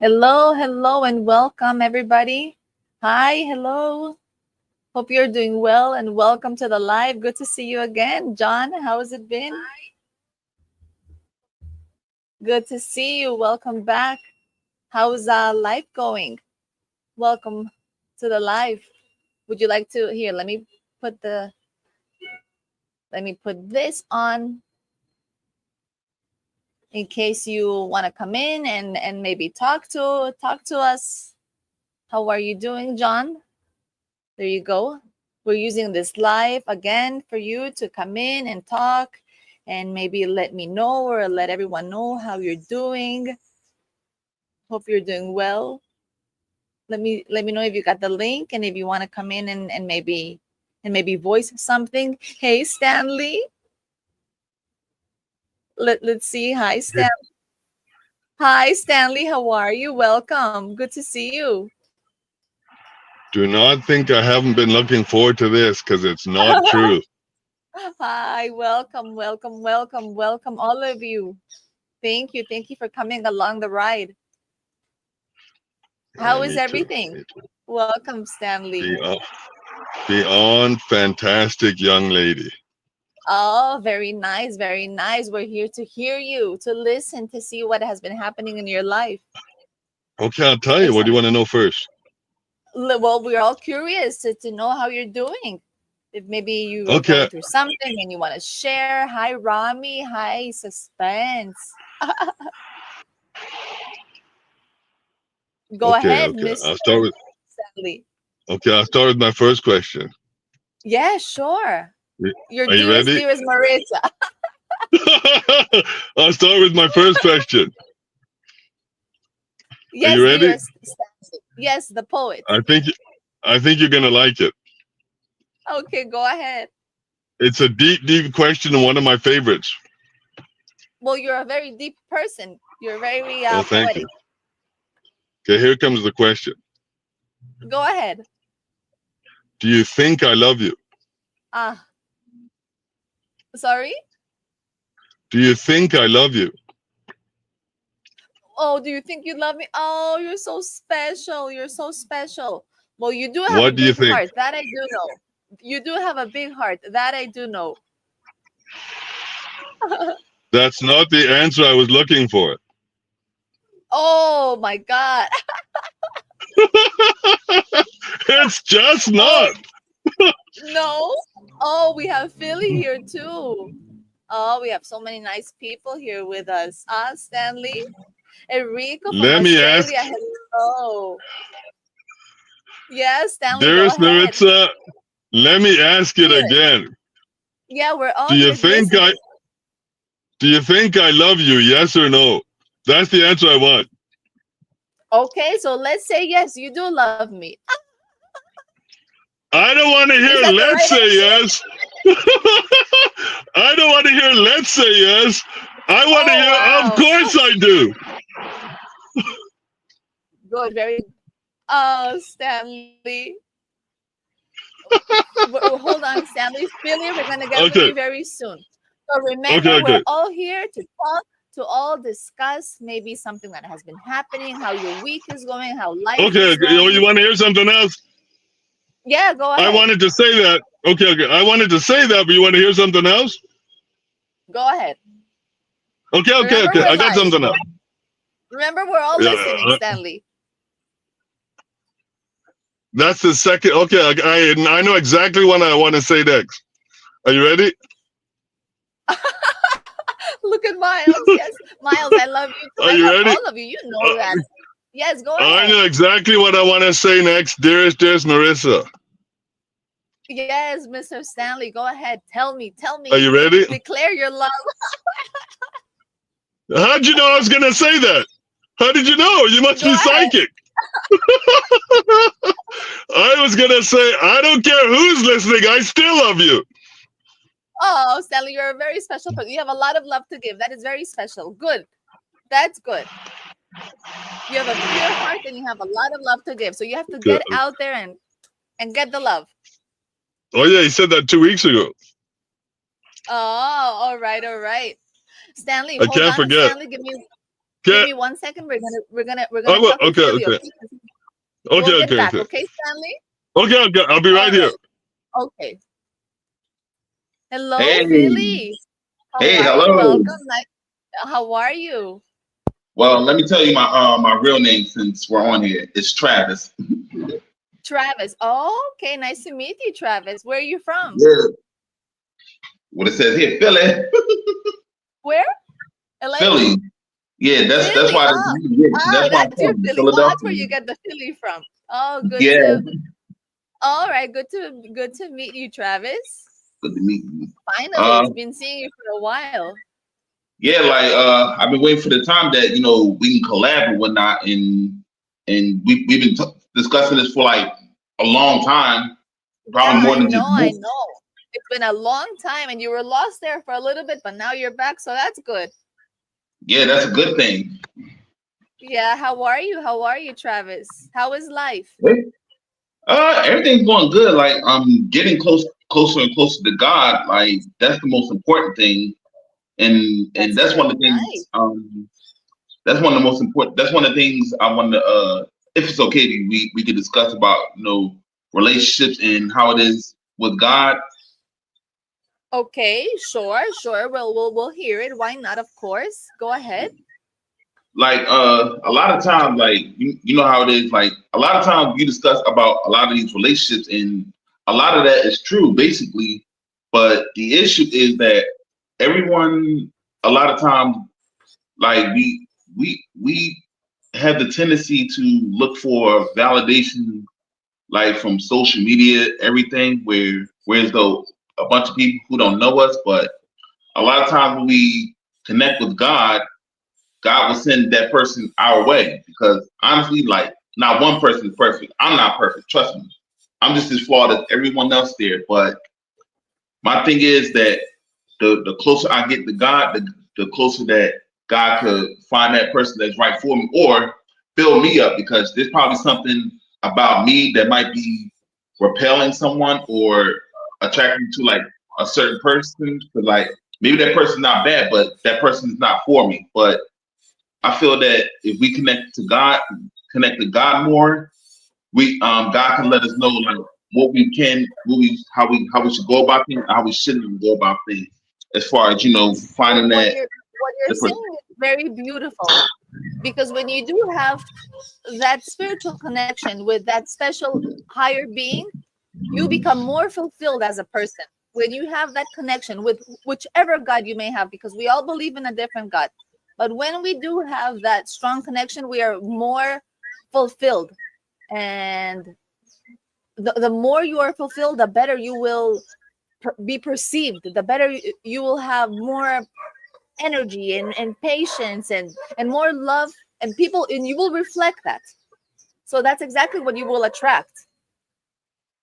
Hello, hello, and welcome, everybody. Hi, hello. Hope you're doing well and welcome to the live. Good to see you again. John, how has it been? Good to see you. Welcome back. How's life going? Welcome to the live. Would you like to here? Put the let me put this on in case you want to come in and maybe talk to us. How are you doing, John? There you go. We're using this live again for you to come in and talk and maybe let me know or let everyone know how you're doing. Hope you're doing well. Let me know if you got the link and if you want to come in and maybe voice something. Hey Stanley. Let's see. Hi Stan. Hi Stanley, how are you? Welcome. Good to see you. Do not think I haven't been looking forward to this because it's not true. Hi, welcome all of you. Thank you for coming along the ride. How is Me too. everything? Me too. Welcome, Stanley. Beyond, beyond fantastic young lady. Oh, very nice, very nice. We're here to hear you, to listen, to see what has been happening in your life. Okay, I'll tell you. Is What do you want to know first? well, we're all curious to know how you're doing. If maybe you are Okay, going through something and you want to share. Hi, Rami. Hi, Suspense. Go okay, ahead, okay. Mr. Stanley. I'll start with my first question. Yeah, sure. Your Are you ready? dearest Marissa. I'll start with my first question. Are you Yes, ready? dearest Stanley. Yes, the poet. I think I think you're gonna like it. Okay, go ahead. It's a deep, deep question and one of my favorites. Well, you're a very deep person. You're very Oh, thank you. poetic. Okay, here comes the question. Go ahead. Do you think I love you? Ah, sorry. Do you think I love you? Oh, do you think you love me? Oh, you're so special. You're so special. Well, you do have a What do you big think? heart. That I do know. You do have a big heart. That I do know. That's not the answer I was looking for. Oh my God. It's just Oh not. no. Oh, we have Philly here too. Oh, we have so many nice people here with us. Stanley, Enrico from Let me ask, Australia. Hello. Yes, Stanley, go dearest ahead. Maritza, let me ask it Here. again. Yeah, we're all Do you here think I listening. do you think I love you? Yes or no? That's the answer I want. Okay, so let's say yes, you do love me. I don't want to Is hear that the let's right say answer? yes. I don't want to hear let's say yes. I want to Oh, hear of wow. course I do. Good, very good. Oh, Stanley. Hold on, Stanley. Philly, we're going to get with you Okay. very soon. So remember, Okay, we're okay. all here to talk, to all discuss maybe something that has been happening, how your week is going, how life Okay, is okay. You going. want to hear something else? Yeah, go I ahead. wanted to say that. Okay, okay. I wanted to say that, but you want to hear something else? Go ahead. Okay, okay, Remember, okay. we're I got live. something else. Remember, we're all listening, Yeah, Stanley. that's the second. Okay, I know exactly what I want to say next. Are you ready? Look at Miles. Yes, Miles, I love you too. Are I you love ready? all of you. You know that. Yes, go I ahead. know exactly what I want to say next, dearest Marissa. Yes, Mr. Stanley, go ahead. Tell Are me. you ready? Declare your love. How'd you know I was gonna say that? How did you know? You must Go be ahead. psychic. I was gonna say, I don't care who's listening, I still love you. Oh, Stanley, you're a very special person. You have a lot of love to give. That is very special. Good. That's good. You have a pure heart and you have a lot of love to give. So you have to Okay. get out there and get the love. Oh yeah, he said that 2 weeks ago. Oh, all right, all right. Stanley, I hold can't on. forget. Stanley, Give Okay. me 1 second. We're gonna Oh, talk to okay, Philly. okay, Okay. okay, We'll get okay, back. okay, Okay, Stanley. okay, okay. I'll be All right here. right. Okay. Hello, Hey, Philly. How hey, are you? hello. Welcome. How are you? Well, let me tell you my real name since we're on here. It's Travis. Travis. Oh, okay. Nice to meet you, Travis. Where are you from? Yeah. What it says here, Philly, Where? LA? Philly. Yeah, that's Philly. why. Yeah, Oh, that's why I'm that's your from Philly. Oh, that's where Philadelphia. you get the Philly from. Oh, good Yeah, to. All right. Good to meet you, Travis. good to meet you. Finally, Uh, it's been seeing you for a while. yeah, like I've been waiting for the time that we can collab and whatnot, and we've been discussing this for like a long time, Yeah, probably more I than just know. I months. know. It's been a long time, and you were lost there for a little bit, but now you're back, so that's good. Yeah, that's a good thing. Yeah. How are you? How are you, Travis? How is life? Everything's going good. Like I'm getting closer and closer to God. Like that's the most important thing, and That's that's one very of the nice. things. That's one of the most important. That's one of the things I want to. If it's okay, we could discuss about relationships and how it is with God. Okay, sure. We'll hear it. Why not? Of course. Go ahead. Like a lot of times, like you know how it is. Like a lot of times you discuss about a lot of these relationships, and a lot of that is true, basically. But the issue is that everyone, a lot of times, like we have the tendency to look for validation, like from social media, everything. Whereas though a bunch of people who don't know us, but a lot of times when we connect with God, God will send that person our way because honestly, like not one person is perfect. I'm not perfect. Trust me. I'm just as flawed as everyone else there. But my thing is that the closer I get to God, the closer that God could find that person that's right for me or fill me up because there's probably something about me that might be repelling someone or attracting to like a certain person. Cause like maybe that person's not bad, but that person is not for me. But I feel that if we connect to God more, we God can let us know like what we can, how we should go about things, how we shouldn't go about things, as far as What, finding what that you're what you're the person. saying is very beautiful because when you do have that spiritual connection with that special higher being, you become more fulfilled as a person. When you have that connection with whichever God you may have, because we all believe in a different God. But when we do have that strong connection, we are more fulfilled. And the more you are fulfilled, the better you will be perceived, the better you will have more energy and patience and more love and people, and you will reflect that. So that's exactly what you will attract.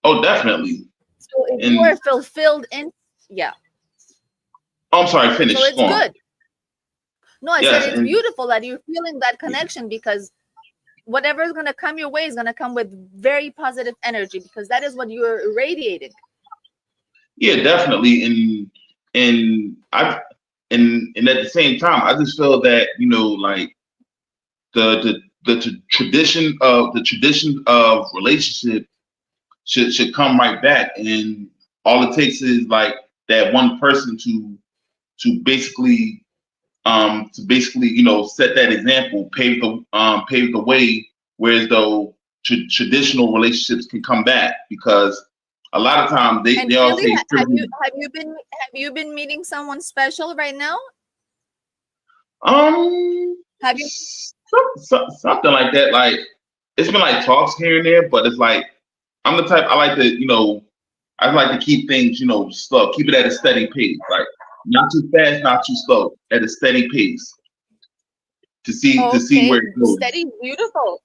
Oh, definitely. So if you And are fulfilled in, yeah, oh, I'm sorry, so finish. it's Go on. good. No, I said Yes, it's and beautiful that you're feeling that connection because whatever is going to come your way is going to come with very positive energy because that is what you're irradiating. yeah, definitely. And I and at the same time, I just feel that like the tradition of relationship should come right back, and all it takes is like that one person to basically set that example, pave the way, whereas though traditional relationships can come back because a lot of times And they all Philly, say it's privilege. have you been meeting someone special right now? um Have you? something like that. Like it's been like talks here and there, but it's like I'm the type I like to I like to keep things slow, keep it at a steady pace, like not too fast, not too slow, at a steady pace to see Okay, where it goes. steady, beautiful.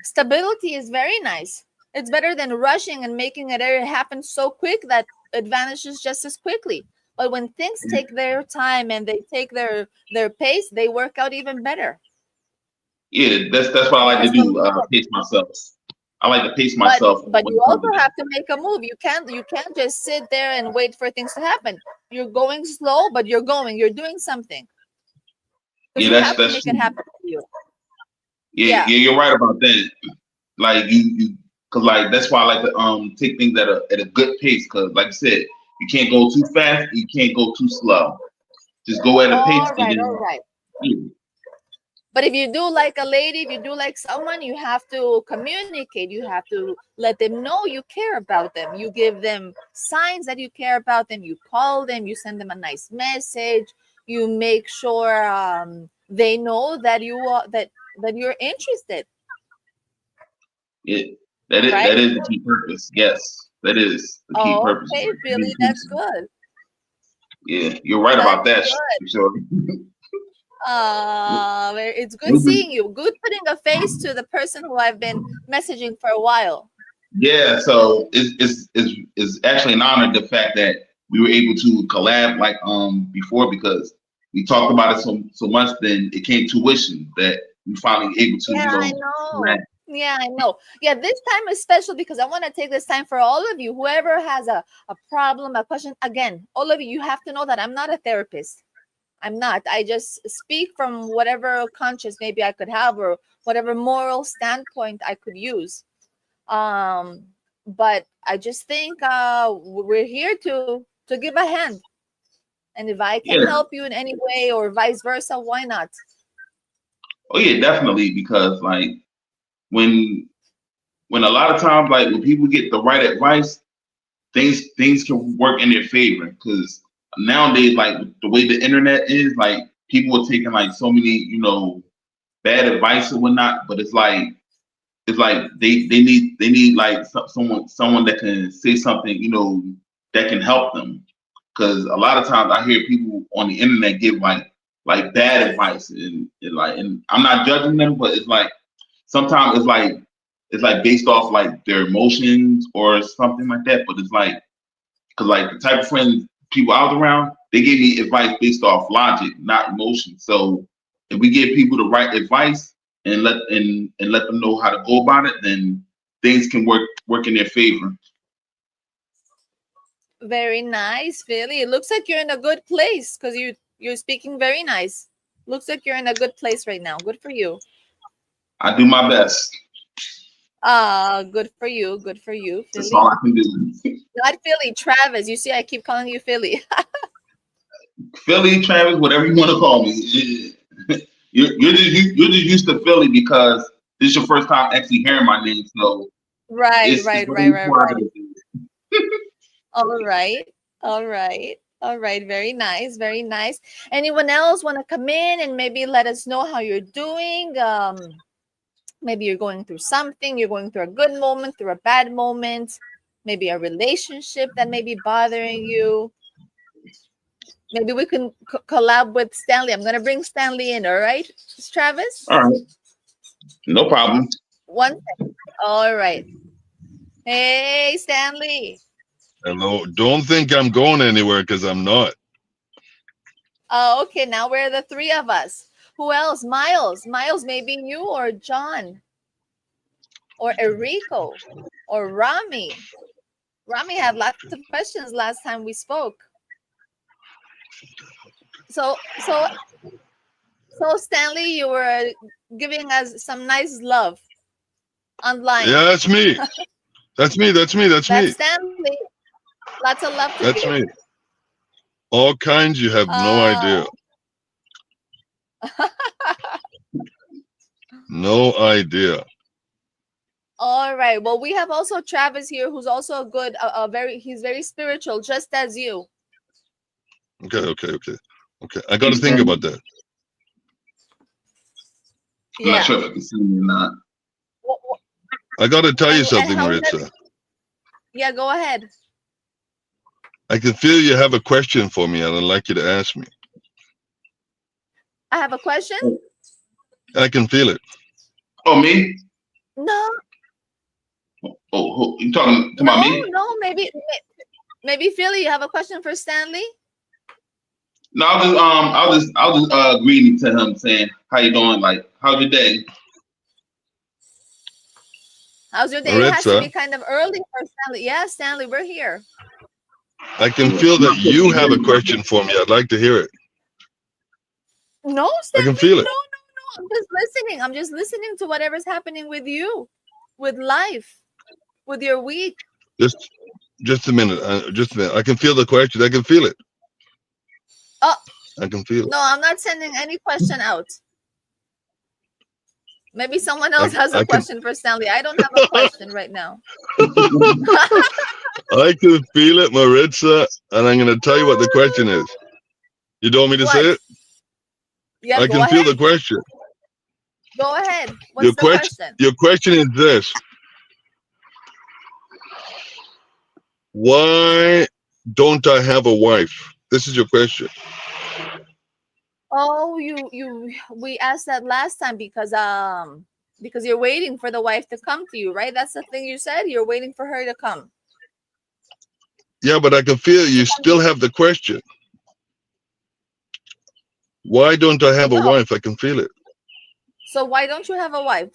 Stability is very nice. It's better than rushing and making it happen so quick that it vanishes just as quickly. But when things take their time and they take their pace, they work out even better. Yeah, that's what I like to Because when do. Pace myself. I like to pace but myself but when you it comes also to that. have to make a move. You can't just sit there and wait for things to happen. You're going slow, but you're going. You're doing something. Yeah, you have to that's make true. it happen for you. Yeah, Yeah. you're right about that. Like cause like that's why I like to take things at a good pace. Cause like I said, you can't go too fast, you can't go too slow. Just go at a pace, All and right, all then right. yeah, But if you do like a lady, if you do like someone, you have to communicate. You have to let them know you care about them. You give them signs that you care about them. You call them, you send them a nice message. You make sure they know that that you're interested, yeah, that right? is the key purpose. Yes, that is the key Oh, purpose. okay, Philly, that's good. Yeah, you're right about That's that. good. For sure. It's good seeing you. Good putting a face to the person who I've been messaging for a while. Yeah, so it's actually an honor the fact that we were able to collab like before because we talked about it so much, then it came to fruition that we finally able to, Yeah, I collab. know. Yeah, I know. Yeah, this time is special because I want to take this time for all of you. Whoever has a problem, a question, again, all of you, you have to know that I'm not a therapist. I'm not. I just speak from whatever conscience maybe I could have or whatever moral standpoint I could use. But I just think we're here to give a hand. And if I can Yeah. help you in any way or vice versa, why not? Oh yeah, definitely because like when a lot of times like when people get the right advice, things can work in their favor because nowadays like the way the internet is, like people are taking like so many, bad advice and whatnot, but it's like they need like someone that can say something, that can help them. Because a lot of times I hear people on the internet give like bad advice and I'm not judging them, but it's like sometimes it's like based off like their emotions or something like that. But it's like because like the type of friends people I was around, they gave me advice based off logic, not emotion. So if we give people the right advice and let them know how to go about it, then things can work in their favor. Very nice, Philly. It looks like you're in a good place because you're speaking very nice. Looks like you're in a good place right now. Good for you. I do my best. Good for you. Good for you, That's Philly. all I can do. Not Philly, Travis. You see, I keep calling you Philly. Philly, Travis, whatever you want to call me. You're just used to Philly because this is your first time actually hearing my name, so Right, it's right, right, very right, right. positive. All right. All right. All right. Very nice. Very nice. Anyone else want to come in and maybe let us know how you're doing? Maybe you're going through something, you're going through a good moment, through a bad moment, maybe a relationship that may be bothering you. Maybe we can collab with Stanley. I'm going to bring Stanley in. All right, Travis? All right, no problem. One second. All right. Hey, Stanley. Hello. Don't think I'm going anywhere because I'm not. Oh, okay. Now we're the three of us. Who else? Miles. Miles, maybe you or John or Enrico or Rami. Rami had lots of questions last time we spoke. So Stanley, you were giving us some nice love online. Yeah, that's me. That's me. That's me. That's That's me. Stanley. Lots of love to That's give. me. All kinds. You have no idea. No idea. All right. Well, we have also Travis here, who's also a good, he's very spiritual, just as you. Okay. I got to think about that. I'm not Yeah. sure if I can see me or not. I got to tell you And something, how is that- Maritza. Yeah, go ahead. I can feel you have a question for me, and I'd like you to ask me. I have a question. I can feel it. Oh, me? No, Oh, you talking about me? no. Maybe Philly, you have a question for Stanley. No, I'll just greeting to him saying, "How you doing? Like, how's your day?" How's your day? It has to Maritza, be kind of early for Stanley. Yeah, Stanley, we're here. I can feel that you have a question for me. I'd like to hear it. No, I Stanley. can feel it. No. I'm just listening. I'm just listening to whatever's happening with you, with life, with your week. Just a minute. Just a minute. I can feel the question. I can feel it. Oh, I can feel it. no, I'm not sending any question out. Maybe someone else has a I can- question for Stanley. I don't have a question right now. I can feel it, Maritza, and I'm going to tell you what the question is. You don't want me to say What? it? Yeah, I go can ahead. feel the question. Go ahead. What's Your the question? Your question is this: why don't I have a wife? This is your question. Oh, we asked that last time because you're waiting for the wife to come to you, right? That's the thing you said. You're waiting for her to come. Yeah, but I can feel you still have the question. Why don't I have a No. wife? I can feel it. So why don't you have a wife?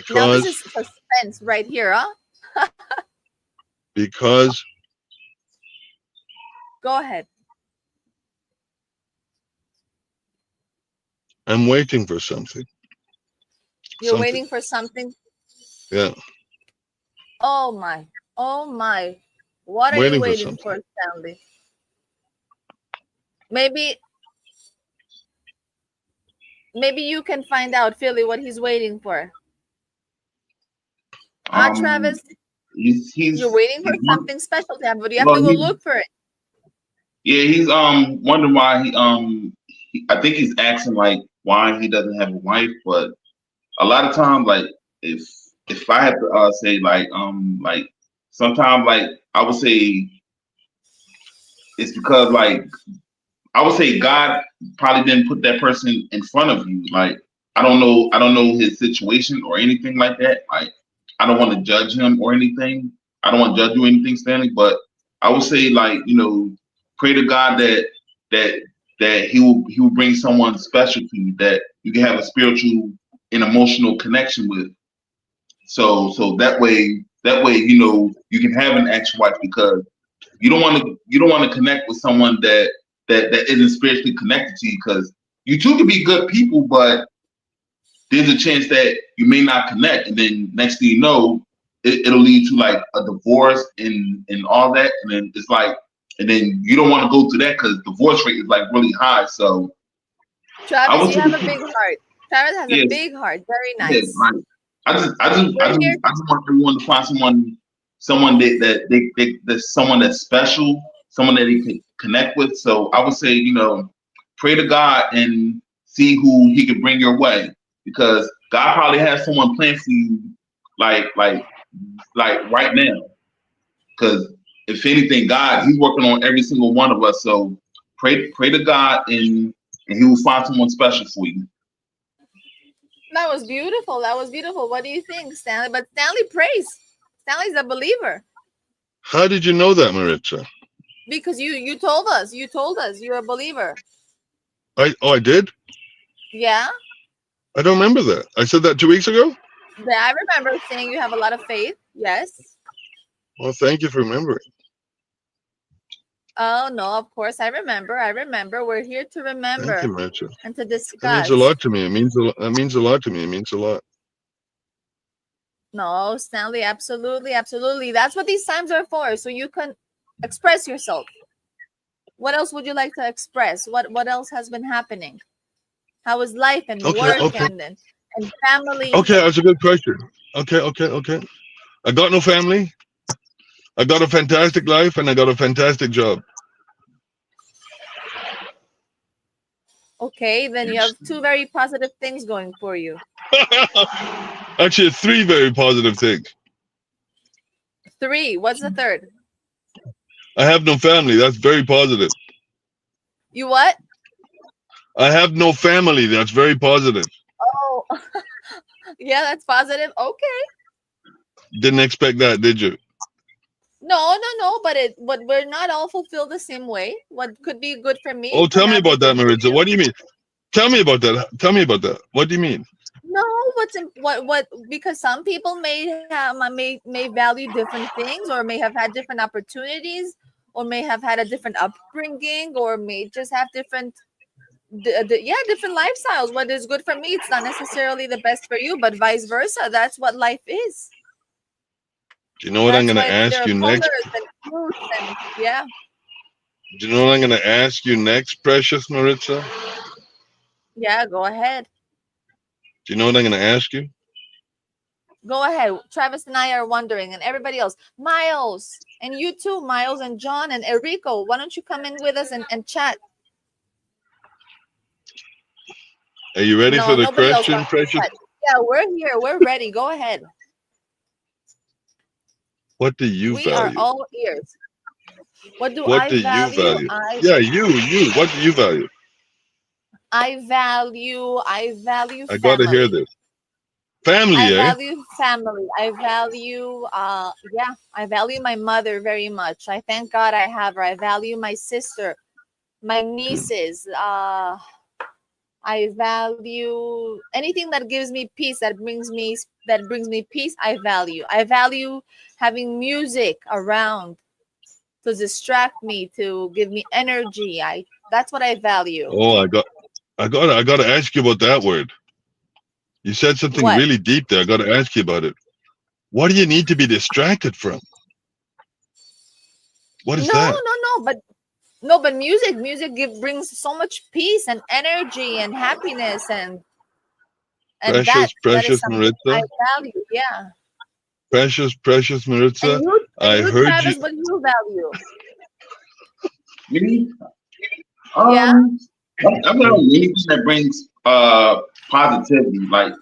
Now this is Because suspense right here, huh? because Go ahead. I'm waiting for something. You're Something. waiting for something. Yeah. Oh my. Oh my. What are Waiting you for waiting something. for, Stanley? Maybe you can find out, Philly, what he's waiting for. Travis, he's you're waiting for he's something special to happen, but you have well, to go he's- look for it. Yeah, he's wondering why I think he's asking like why he doesn't have a wife, but a lot of times like if I have to say like sometimes like I would say it's because like I would say God probably didn't put that person in front of you. Like I don't know his situation or anything like that. Like I don't want to judge him or anything. I don't want to judge you or anything, Stanley, but I would say like, pray to God that he will bring someone special to you that you can have a spiritual and emotional connection with. So that way you can have an actual wife because you don't want to connect with someone that isn't spiritually connected to you because you two can be good people, but there's a chance that you may not connect, and then next thing you know, it'll lead to like a divorce and all that, and then it's like, and then you don't want to go through that because divorce rate is like really high. So Travis, you have a big heart. Travis has Yes. a big heart. Very yeah, nice. right. I just want everyone to find someone that's someone that's special, someone that he can connect with. So I would say, pray to God and see who he can bring your way, because God probably has someone planned for you, like right now. Because if anything, God, he's working on every single one of us. So pray to God and he will find someone special for you. That was beautiful. That was beautiful. What do you think, Stanley? But Stanley prays. Stanley's a believer. How did you know that, Maritza? Because you told us. You told us you're a believer. I did? Yeah? I don't remember that. I said that 2 weeks ago? Yeah, I remember saying you have a lot of faith. Yes. Well, thank you for remembering. Oh no, of course I remember. We're here to remember Thank you, Maritza. and to That discuss. means a lot to me. That means a lot to me. It means a lot. No, Stanley, absolutely, absolutely. That's what these times are for, so you can express yourself. What else would you like to express? What else has been happening? How is life and work and family? Okay, that's a good question. Okay. I got no family. I got a fantastic life and I got a fantastic job. Okay, then you have two very positive things going for you. Actually, 3 very positive things. 3. What's the third? I have no family. That's very positive. You what? I have no family. That's very positive. Oh, yeah, that's positive. Okay. Didn't expect that, did you? No, but we're not all fulfilled the same way. What could be good for me? Oh, tell could me not be about that, good for Maritza. you. What do you mean? Tell me about that. What do you mean? No, what because some people may value different things, or may have had different opportunities, or may have had a different upbringing, or may just have different different lifestyles. What is good for me, it's not necessarily the best for you, but vice versa. That's what life is. Do you know what I'm That's gonna why ask there are you next? colors and fruits and yeah. Do you know what I'm gonna ask you next, Precious Maritza? Yeah, go ahead. Do you know what I'm gonna ask you? Go ahead. Travis and I are wondering, and everybody else. Miles, and you too, Miles and John and Enrico. Why don't you come in with us and chat? Are you ready No, for the nobody else question, wants to Precious? chat. Yeah, we're here. We're ready. Go ahead. What do you We are value? all ears. What do What I do you value? value? Yeah, you. What do you value? I value I gotta hear family. this. Family, I eh? value family. I value I value my mother very much. I thank God I have her. I value my sister, my nieces. I value anything that gives me peace, that brings me peace. I value. I value having music around to distract me, to give me energy. That's what I value. Oh, I gotta ask you about that word. You said something What? really deep there. I gotta ask you about it. What do you need to be distracted from? What is that? But brings so much peace and energy and happiness, and that is Precious something I Maritza. value. Yeah. Precious Maritza. And I you, heard you. Travis, what do you value? Me? Yeah. I value anything that brings positivity, like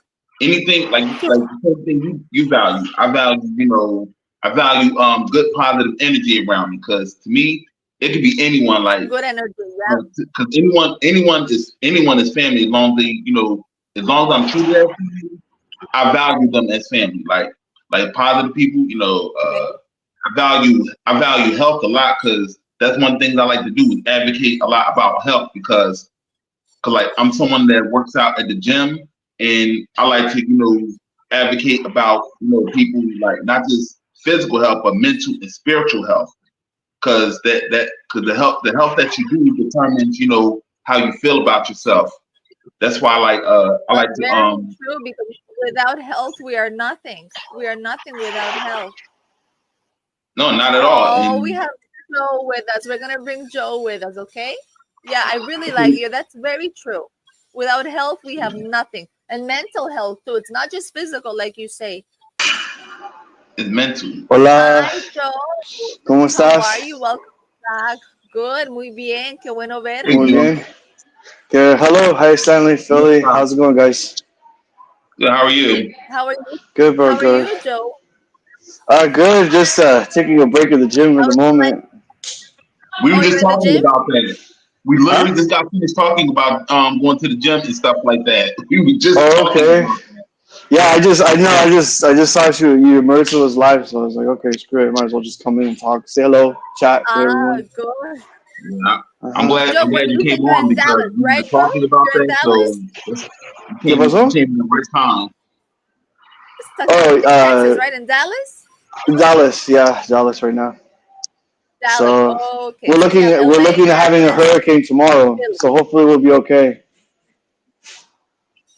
anything like the same thing you value. I value, I value good positive energy around me, because to me it could be anyone, like Good energy. Yeah. because anyone is family, as long as as long as I'm true to that family, I value them as family. Like positive people, Okay. I value health a lot, because that's one thing I like to do, is advocate a lot about health, because like I'm someone that works out at the gym, and I like to advocate about people, like not just physical health but mental and spiritual health, because because the health that you do determines how you feel about yourself. That's why I like to Very true, because without health, we are nothing. We are nothing without health. no, not at all. Oh, we And have Joe with us. We're gonna bring Joe with us, okay? Yeah, I really like you. That's very true. Without health, we have nothing. And mental health too. It's not just physical, like you say. it's mental. Hola, Hi, Joe. ¿cómo How are estás? you? Welcome back. Good, muy bien. Qué bueno Thank Muy verte. you. bien. Good. Hello, hi Stanley, Philly. How's it going, guys? Good. How are you? How are you? Good, bro. How are Good. you, Joe? Good. Just taking a break at the gym at How's the your life? moment. We were Oh, you're just in the talking gym? about that. We Huh? literally just got finished talking about going to the gym and stuff like that. We were just Oh, talking okay. about that. Yeah, I just saw you Marissa was live, so I was like, okay, screw it. Might as well just come in and talk, say hello, chat to everyone. Good. Yeah. I'm Uh-huh. glad. Joe, I'm but glad you you said came you're on, in because Dallas, we right, were Joe? talking about You're in that. So Dallas? ¿Qué you pasó? came in the right time. Oh, Texas, right? In Dallas? Dallas. Yeah, Dallas right now. Dallas. So Oh, okay. we're So we looking have at we're LA, looking at having a Dallas, hurricane tomorrow. Philly. So hopefully we'll be okay.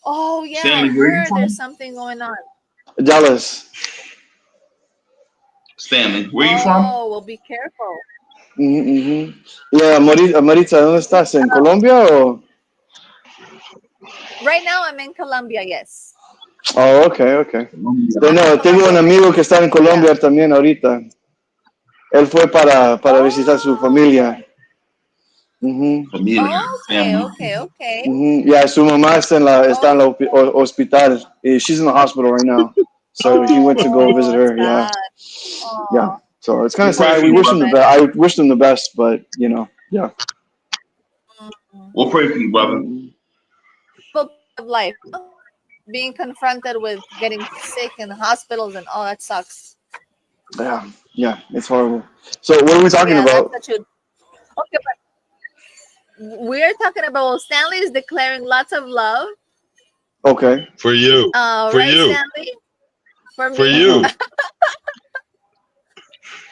Oh, yeah, I Stanley, where are you heard there's from? something going on. Dallas. Stanley, where are you from? Oh, well, be careful. Mhm. Yeah, Maritza, ¿dónde estás? ¿En Uh, Colombia o? right now, I'm in Colombia, yes. Oh, okay, okay. Colombia. I'm in No, tengo un Colombia. amigo que está en Yeah. Colombia también ahorita. Él fue para visitar su Oh, familia. Mhm. Familia, okay, family. okay. Yeah, su mamá está Oh, en la hospital. She's in the hospital right now. So he went to go visit it's her. Yeah, sad. yeah. Oh, So it's kind We of pray sad. for We you, wish him the brother. best. I wish him the best, but yeah. mm. We'll pray for you, brother. Mhm. But of life, huh? Being confronted with getting sick in hospitals and all that sucks. Yeah, it's horrible. So what are we talking Yeah, that's about? such a okay. But we're talking about Stanley is declaring lots of love Okay. For you. For Right, you. Stanley? For me. For you.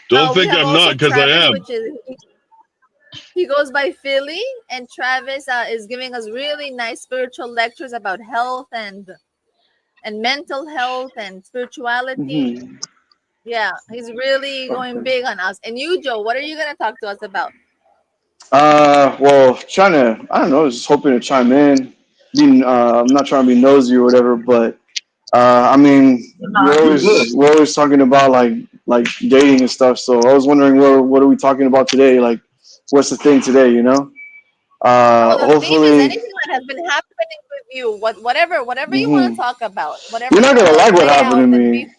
Don't We think have I'm also not, because I Travis, am. which is he goes by Philly, and Travis is giving us really nice spiritual lectures about health and mental health and spirituality. Hmm. Yeah, he's really going Okay. big on us. And you, Joe, what are you gonna talk to us about? Well, trying to, I don't know, just hoping to chime in. I'm not trying to be nosy or whatever, but I mean, Nah, you good. we're always talking about like dating and stuff. So I was wondering, what are we talking about today? Like, what's the thing today? You know? Oh, the theme is Hopefully, anything that has been happening with you. Whatever you want hmm to talk about. Whatever you're you not want gonna to like what lay happened to out and be. me.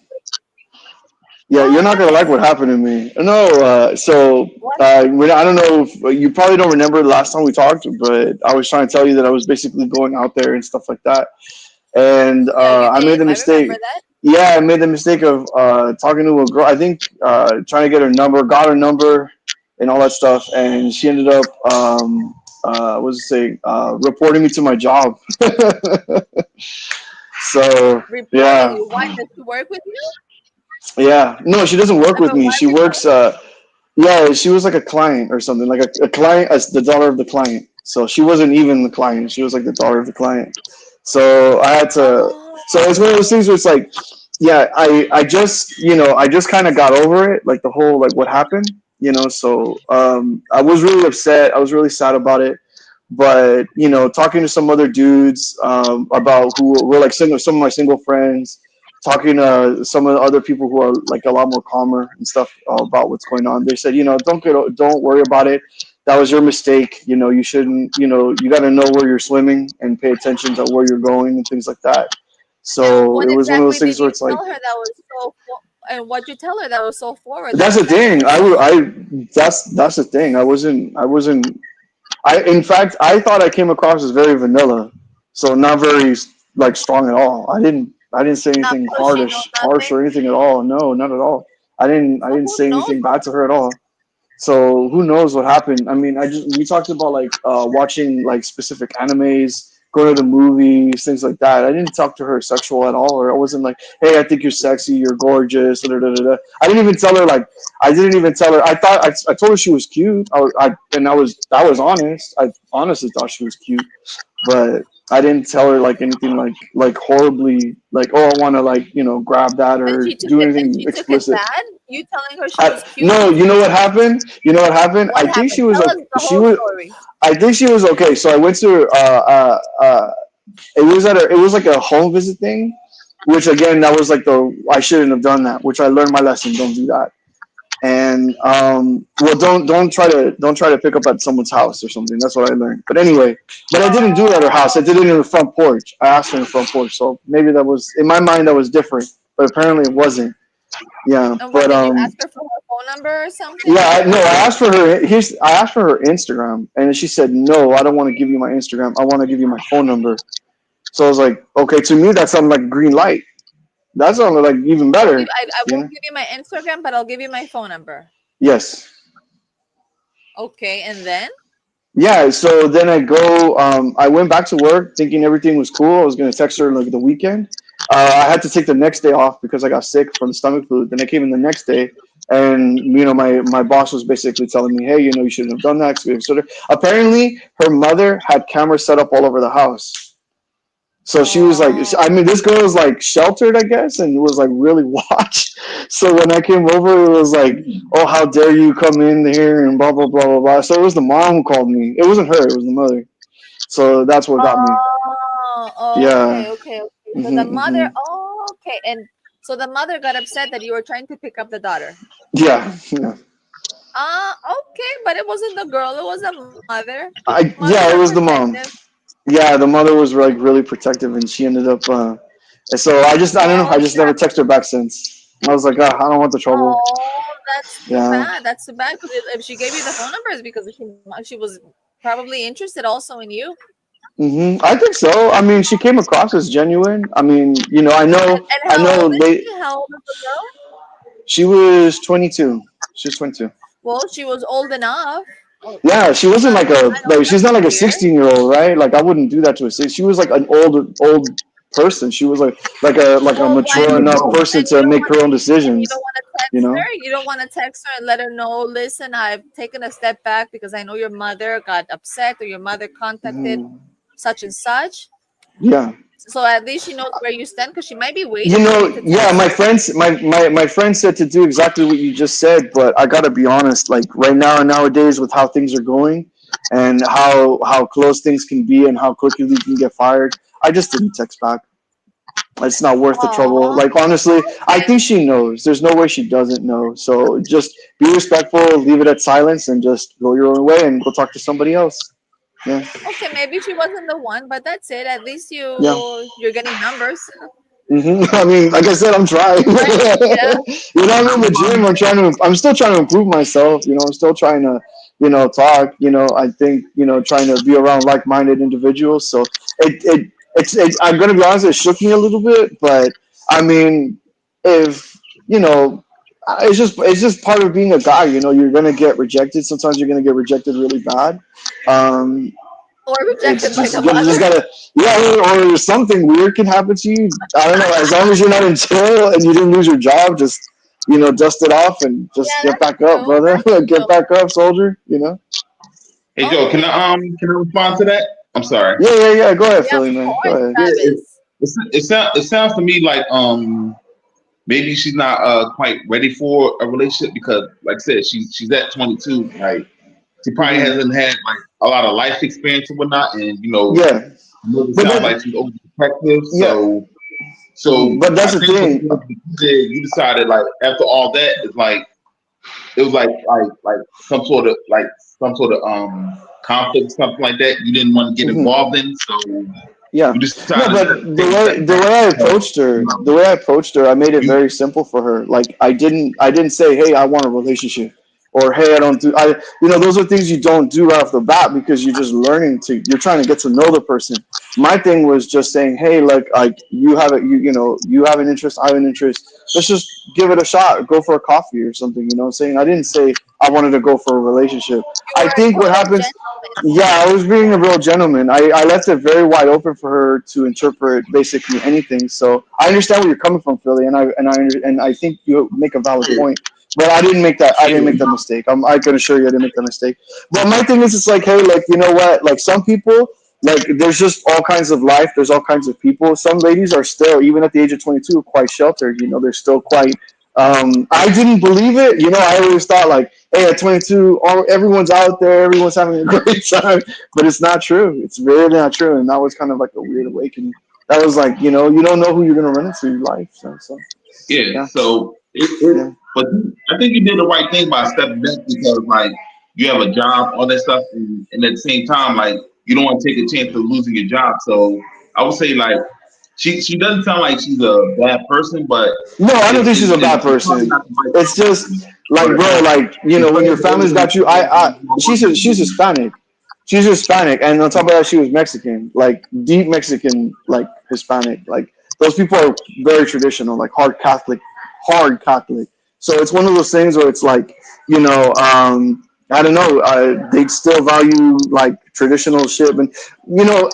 Yeah, you're not gonna like what What? happened to me. No, What? I don't know if you probably don't remember the last time we talked, but I was trying to tell you that I was basically going out there and stuff like that, and Yeah, you I made did. the I remember mistake. that. Yeah, I made the mistake of talking to a girl. I think trying to get her number, got her number, and all that stuff, and she ended up what's it say, reporting me to my job. So Reporting yeah, you. Why does she work with you? yeah. No, she doesn't work No, with but me. why She works. reporting? Yeah, she was like a client or something, like a client as the daughter of the client. So she wasn't even the client. She was like the daughter of the client. So I had to. So it's one of those things where it's like, yeah, I just I just kind of got over it, like the whole like what happened, So I was really upset. I was really sad about it. But talking to some other dudes about who were like some of my single friends, talking to some of the other people who are like a lot more calmer and stuff about what's going on. They said, don't worry about it. That was your mistake. You shouldn't. You got to know where you're swimming and pay attention to where you're going and things like that. And So what it was one of those exactly did things where you it's like, tell her that was and what you tell her that was so forward that that's the upset thing. her? That's the thing. In fact, I thought I came across as very vanilla, so not very like strong at all. I didn't say Not anything pushy, no harsh nothing. or anything at all. No, not at all. I So didn't who say knows? anything bad to her at all. So who knows what happened? I mean, we talked about like watching like specific animes, going to the movies, things like that. I didn't talk to her sexual at all, or I wasn't like, hey, I think you're sexy, you're gorgeous. Da, da, da, da. I didn't even tell her like I didn't even tell her. I told her she was cute. I was honest. I honestly thought she was cute, but I didn't tell her like anything like horribly like, oh, I want to like grab that And or she took do it and anything she took it explicit. bad. You telling her she was cute, No, she you took know it what bad. happened? What I think she happened? was Tell okay. us the whole story. I think she was okay. So I went to it was like a home visit thing, which again that was like I shouldn't have done that. Which I learned my lesson. Don't do that. And well, don't try to pick up at someone's house or something. That's what I learned. But anyway, I didn't do it at her house. I Oh, did it in the front porch. I asked her in the front porch. So maybe that was in my mind that was different, but apparently it wasn't. Yeah, and what but did you ask her for her phone number or something? yeah, no, I asked for her Instagram, and she said, "No, I don't want to give you my Instagram. I want to give you my phone number." So I was like, "Okay." To me, that sounded like green light. That sounded like even better. I You won't know? give you my Instagram, but I'll give you my phone number. Yes. Okay, and then Yeah. So then I go. I went back to work thinking everything was cool. I was gonna text her like the weekend. I had to take the next day off because I got sick from stomach flu. Then I came in the next day, and my boss was basically telling me, "Hey, you shouldn't have done that." So apparently, her mother had cameras set up all over the house. So she was like, I oh, mean, this girl was like sheltered, I guess, and was like really watched. So when I came over, it was like, oh, how dare you come in here and blah, blah, blah, blah, blah. So it was the mom who called me. It wasn't her, it was the mother. So that's what got me. okay, Yeah. okay. So the Hmm. mother, Hmm. okay, and so the mother got upset that you were trying to pick up the daughter. Yeah. Yeah. Okay, but it wasn't the girl, it was the mother. Mothers Yeah, it are was the mom. protective. Yeah, the mother was like really protective, and she ended up. And so I don't know. Well, I just never texted her back since. I was like, I don't want the trouble. that's too Yeah. bad. That's too bad. Because if she gave you the phone number, it's because she was probably interested also in you. I think so. I mean, she came across as genuine. I mean, And I how know. old is she? How old is the girl? She was 22. She was 22. Well, she was old enough. Oh, Yeah, she wasn't not like I know she's not like a here. 16-year-old, right? Like I wouldn't do that to a six. She was like an old person. She was like a Well, why mature don't enough you? person And you to don't make want her own and you decisions. don't want to You text know? her. You don't want to text her and let her know. Listen, I've taken a step back because I know your mother got upset or your mother contacted Mhm. such and such. Yeah. So at least she knows where you stand because she might be You waiting for you know, to yeah, text my her. friends, my friend said to do exactly what you just said, but I gotta be honest, like right now and nowadays with how things are going and how close things can be and how quickly you can get fired, I just didn't text back. It's not worth the trouble. Oh, Like honestly, I okay. think she knows. There's no way she doesn't know. So just be respectful, leave it at silence, and just go your own way and go talk to somebody else. Yeah, Okay, maybe she wasn't the one, but that's it. At least yeah. you're getting numbers, I mean, like I said, I'm trying. right? Yeah. I'm in the gym. I'm still trying to improve myself. I'm still trying to, talk. I think, trying to be around like-minded individuals. So I'm gonna be honest, it shook me a little bit, but I mean, if it's just part of being a guy. You're gonna get rejected. Sometimes you're gonna get rejected really bad. Um, Or it's rejected by just the you just mother. gotta or something weird can happen to you. I don't know. As long as you're not in jail and you didn't lose your job, just dust it off and just Yeah, get that's back up, true. brother. That's true Get though. back up, soldier. Hey Joe, Okay. can I respond to that? I'm sorry. Yeah, yeah, yeah. Go ahead, Yeah, of Philly man. Go course, ahead. Yeah, Travis. it sounds to me like maybe she's not quite ready for a relationship because like I said, she's at 22, right? She probably Hmm. hasn't had like a lot of life experience and whatnot, and Yeah, it but sounds like she's overprotective. yeah, So but that's I the think what it thing. was you did, you decided like after all that, it's like it was like some sort of conflict, something like that. You didn't want to get Mhm. involved in, so Yeah. you No, decided but to take a step the back. way I Because, approached her, you know, I made it you very simple for her. Like I didn't say, "Hey, I want a relationship," or "Hey, I don't do." Those are things you don't do right off the bat because you're just learning you're trying to get to know the person. My thing was just saying, "Hey, like you have it, you have an interest, I have an interest. Let's just give it a shot. Go for a coffee or something." You know what I'm saying? I didn't say I wanted to go for a relationship. You I were a think what total happens gentleman. yeah, I was being a real gentleman. I left it very wide open for her to interpret basically anything. So I understand where you're coming from, Philly, and I think you make a valid point. But I didn't make that. I didn't make that mistake. I can assure you, I didn't make that mistake. But my thing is, it's like, hey, like you know what? Like some people, like there's just all kinds of life. There's all kinds of people. Some ladies are still, even at the age of 22, quite sheltered. They're still quite. I didn't believe it. I always thought like, hey, at 22, everyone's out there, everyone's having a great time, but it's not true. It's really not true, and that was kind of like a weird awakening. That was like, you don't know who you're gonna run into in life. So yeah. yeah, So yeah, but I think you did the right thing by stepping back because like you have a job, all that stuff, and at the same time, like you don't want to take a chance of losing your job. So I would say like she doesn't sound like she's a bad person, but no, I don't think she's a bad it's probably person. not the right It's person. just like, But bro, like it's when better your family's got you. She's than Hispanic. She's Hispanic, and on top of that, she was Mexican, like deep Mexican, like Hispanic. Like those people are very traditional, like hard Catholic. So it's one of those things where it's like, I don't know, they still value like traditional shit, and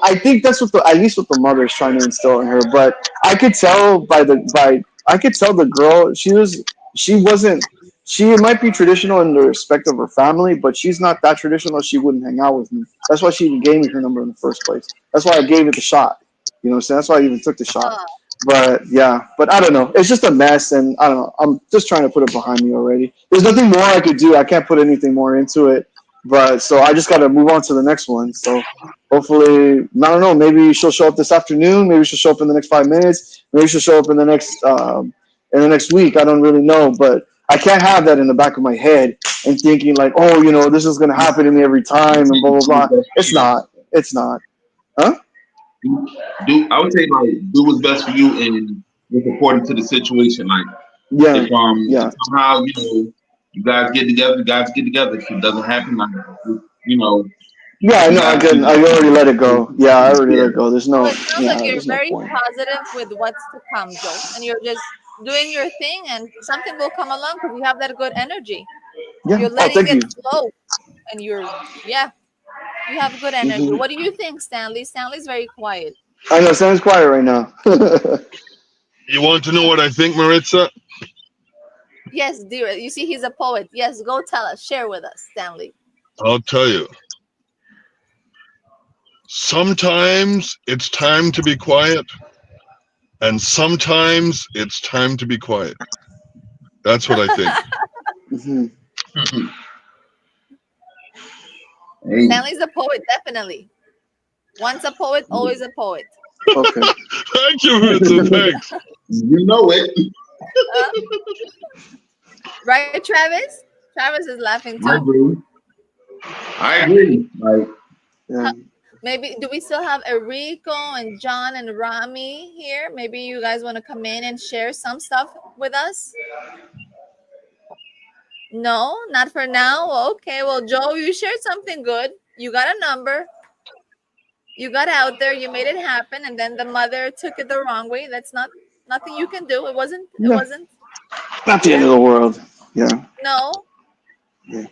I think that's what at least what the mother is trying to instill in her. But I could tell I could tell the girl she wasn't she might be traditional in the respect of her family, but she's not that traditional. She wouldn't hang out with me. That's why she even gave me her number in the first place. That's why I gave it the shot. You know what I'm saying? That's why I even took the shot. Uh, But yeah, but I don't know. It's just a mess, and I don't know. I'm just trying to put it behind me already. There's nothing more I could do. I can't put anything more into it. But so I just got to move on to the next one. So hopefully, I don't know. Maybe she'll show up this afternoon. Maybe she'll show up in the next 5 minutes. Maybe she'll show up in the next week. I don't really know, but I can't have that in the back of my head and thinking like, oh, this is gonna happen to me every time and blah blah blah. It's not. It's not. Huh? do I would say like do what's best for you and it's according to the situation. Like Yeah. if Yeah. somehow you guys get together, you guys get together. If it doesn't happen, like you know Yeah, I you know. I guys can. I already let it do go. Yeah, I already yeah. let it go. There's well, no. it sounds Yeah, like you're there's no very point. positive with what's to come, Joe, and you're just doing your thing, and something will come along because you have that good energy. Yeah. You're Oh, letting thank it you. flow, and yeah, you have good energy. Hmm. What do you think, Stanley? Stanley's very quiet. I know Sam's quiet right now. You want to know what I think, Maritza? Yes, dear. You see, he's a poet. Yes, go tell us. Share with us, Stanley. I'll tell you. Sometimes it's time to be quiet, and sometimes it's time to be quiet. That's what I think. Mhm. Hey, Stanley's a poet, definitely. Once a poet, always a poet. Okay. Thank you, Maritza. Thanks. you know it. Right, Travis? Travis is laughing I too. agree. I agree. Like, Yeah. Maybe do we still have Enrico and John and Rami here? Maybe you guys want to come in and share some stuff with us? No, not for now. Okay, well, Joe, you shared something good. You got a number. You got out there. You made it happen, and then the mother took it the wrong way. That's not nothing you can do. It wasn't. It Yeah. wasn't. Not the end of the world. Yeah. No. Yeah.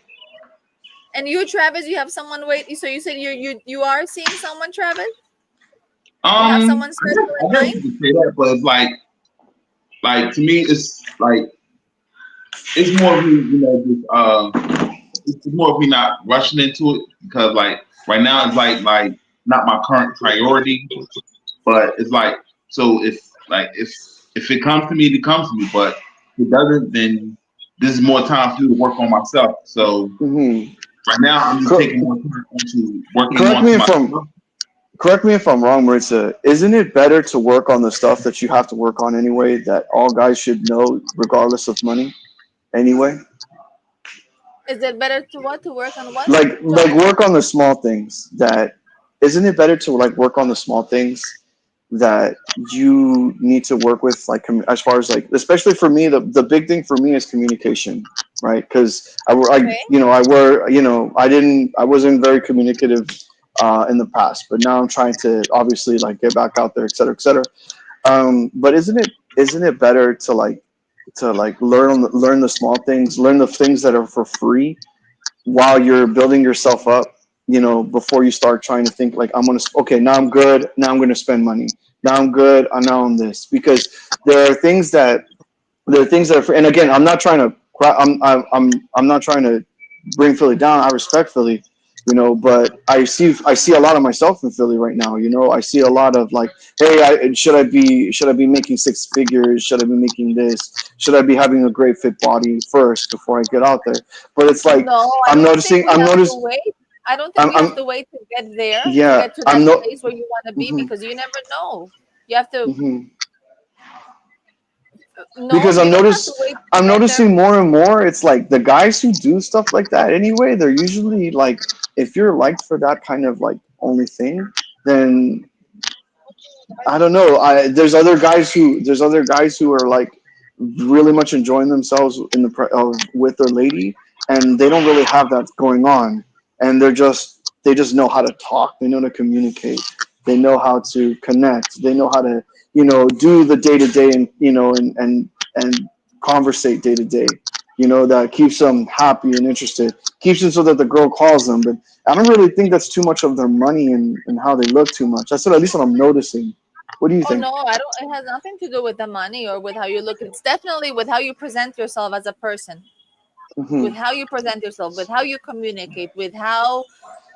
And you, Travis, you have someone wait. So you said you are seeing someone, Travis? You have someone special I in guess mind? you could say that, but it's like to me, it's like it's more of me, it's more of me not rushing into it because like right now it's like not my current priority, but it's like so if it comes to me, it comes to me, but if it doesn't, then this is more time for me to work on myself. So Hmm. right now I'm just taking more time into working Correct on me to if I'm myself. correct me if I'm wrong, Maritza. Isn't it better to work on the stuff that you have to work on anyway? That all guys should know, regardless of money, anyway. Is it better to what? To work on what, Like John? work on the small things. That isn't it better to like work on the small things that you need to work with, like as far as like, especially for me, the big thing for me is communication, right? Because Okay. I wasn't very communicative in the past, but now I'm trying to obviously like get back out there, et cetera, et cetera. But isn't it better to like learn the small things, learn the things that are for free while you're building yourself up, before you start trying to think like okay, now I'm good, now I'm gonna spend money, now I'm good, now I'm this, because there are things that are free. And again, I'm not trying to I'm not trying to bring Philly down. I respect Philly, but I see a lot of myself in Philly right now. I see a lot of like, hey, should I be making six figures? Should I be making this? Should I be having a great fit body first before I get out there? But it's like No, I I'm don't think noticing. we I'm have to notice. wait. I don't think we have I'm to wait to get there, to yeah. get to that I'm no. place where you want to be, Mhm, because you never know. You have to, mhm. no, Because you don't have to wait to I'm get there. noticing more and more. It's like the guys who do stuff like that anyway. They're usually like, if you're liked for that kind of like only thing, then I don't know. There's other guys who are like really much enjoying themselves with their lady, and they don't really have that going on, and they just know how to talk. They know to communicate. They know how to connect. They know how to do the day to day, and and conversate day to day. That keeps them happy and interested. Keeps them so that the girl calls them. But I don't really think that's too much of their money and how they look too much. That's what, at least what I'm noticing. What do you Oh think? no, I don't. It has nothing to do with the money or with how you look. It's definitely with how you present yourself as a person, Hmm. with how you present yourself, with how you communicate, with how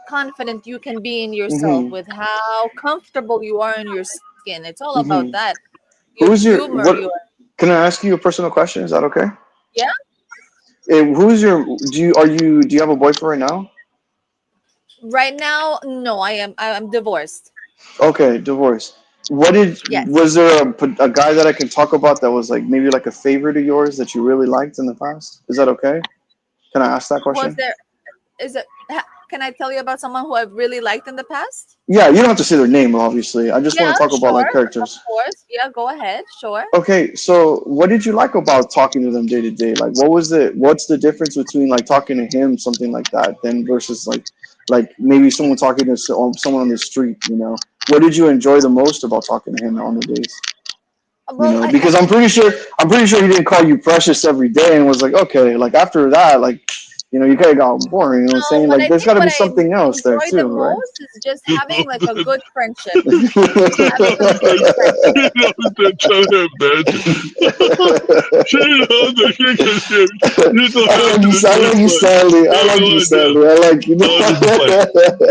confident you can be in yourself, Hmm. with how comfortable you are in your skin. It's all about Hmm. that. Your Who's your humor, what? your, Can I ask you a personal question? Is that okay? yeah. Who's your? Do you have a boyfriend right now? Right now, no, I'm divorced. Okay, divorce. Yes. Was there a guy that I can talk about that was like maybe like a favorite of yours that you really liked in the past? Is that okay? Can I ask that Was question? there, is it, can I tell you about someone who I've really liked in the past? Yeah, you don't have to say their name, obviously. I just Yeah, want to talk about sure. like Of characters. course. Yeah, go ahead. Sure. Okay, so what did you like about talking to them day to day? Like, what's the difference between like talking to him, something like that, then versus like maybe someone talking to someone on the street? What did you enjoy the most about talking to him on the days? Well, I Because I'm pretty sure he didn't call you precious every day and was like, okay, like after that, like You kind of got boring. You know what I'm No, saying? what Like, I there's think got to what be I something else there enjoy the too, right? most is just You having know like a that good friendship. Having a good friendship. she knows they're trying to embarrass you. She knows that she can hear. You know I how like you, this I like is you, funny. Stanley. I No, like you, no idea. Stanley. I like you. No, this is funny.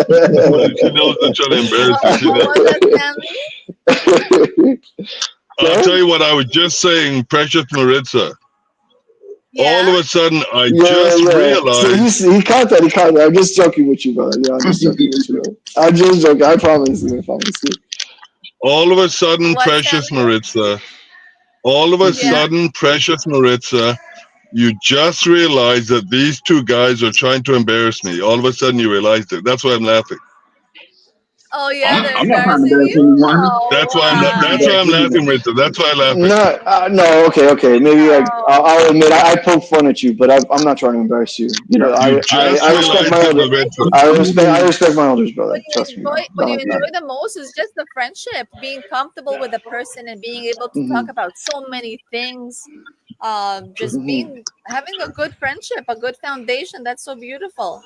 This is funny. She knows they're trying to embarrass you. She What knows. was that, Stanley? I'll tell No? you what I was just saying, Precious Maritza. All of Yeah. a sudden, I Yeah, just yeah. So realized. he caught that. He caught that. I'm just joking with you, brother. Yeah, I'm just joking with you. Bro. I'm just joking. I promise you. I promise you. All of a sudden, What, Precious Stanley? Maritza. All of a Yeah. sudden, Precious Maritza. You just realized that these two guys are trying to embarrass me. All of a sudden, you realized it. That's why I'm laughing. Oh yeah, they're I'm not trying to embarrassing embarrass you. anyone. Oh I'm not trying to That's why why? embarrass I'm laughing, anyone. Maritza. That's why I'm laughing. No, no. Okay. Maybe Oh, I'll admit I poke fun at you, but I'm not trying to embarrass you. You just I respect my realized it, elder. Maritza. I respect my elders, brother. Trust me, man. what Not you like that. enjoy the most is just the friendship, being comfortable with the person and being able to Hmm. talk about so many things. Just Hmm. being having a good friendship, a good foundation. That's so beautiful.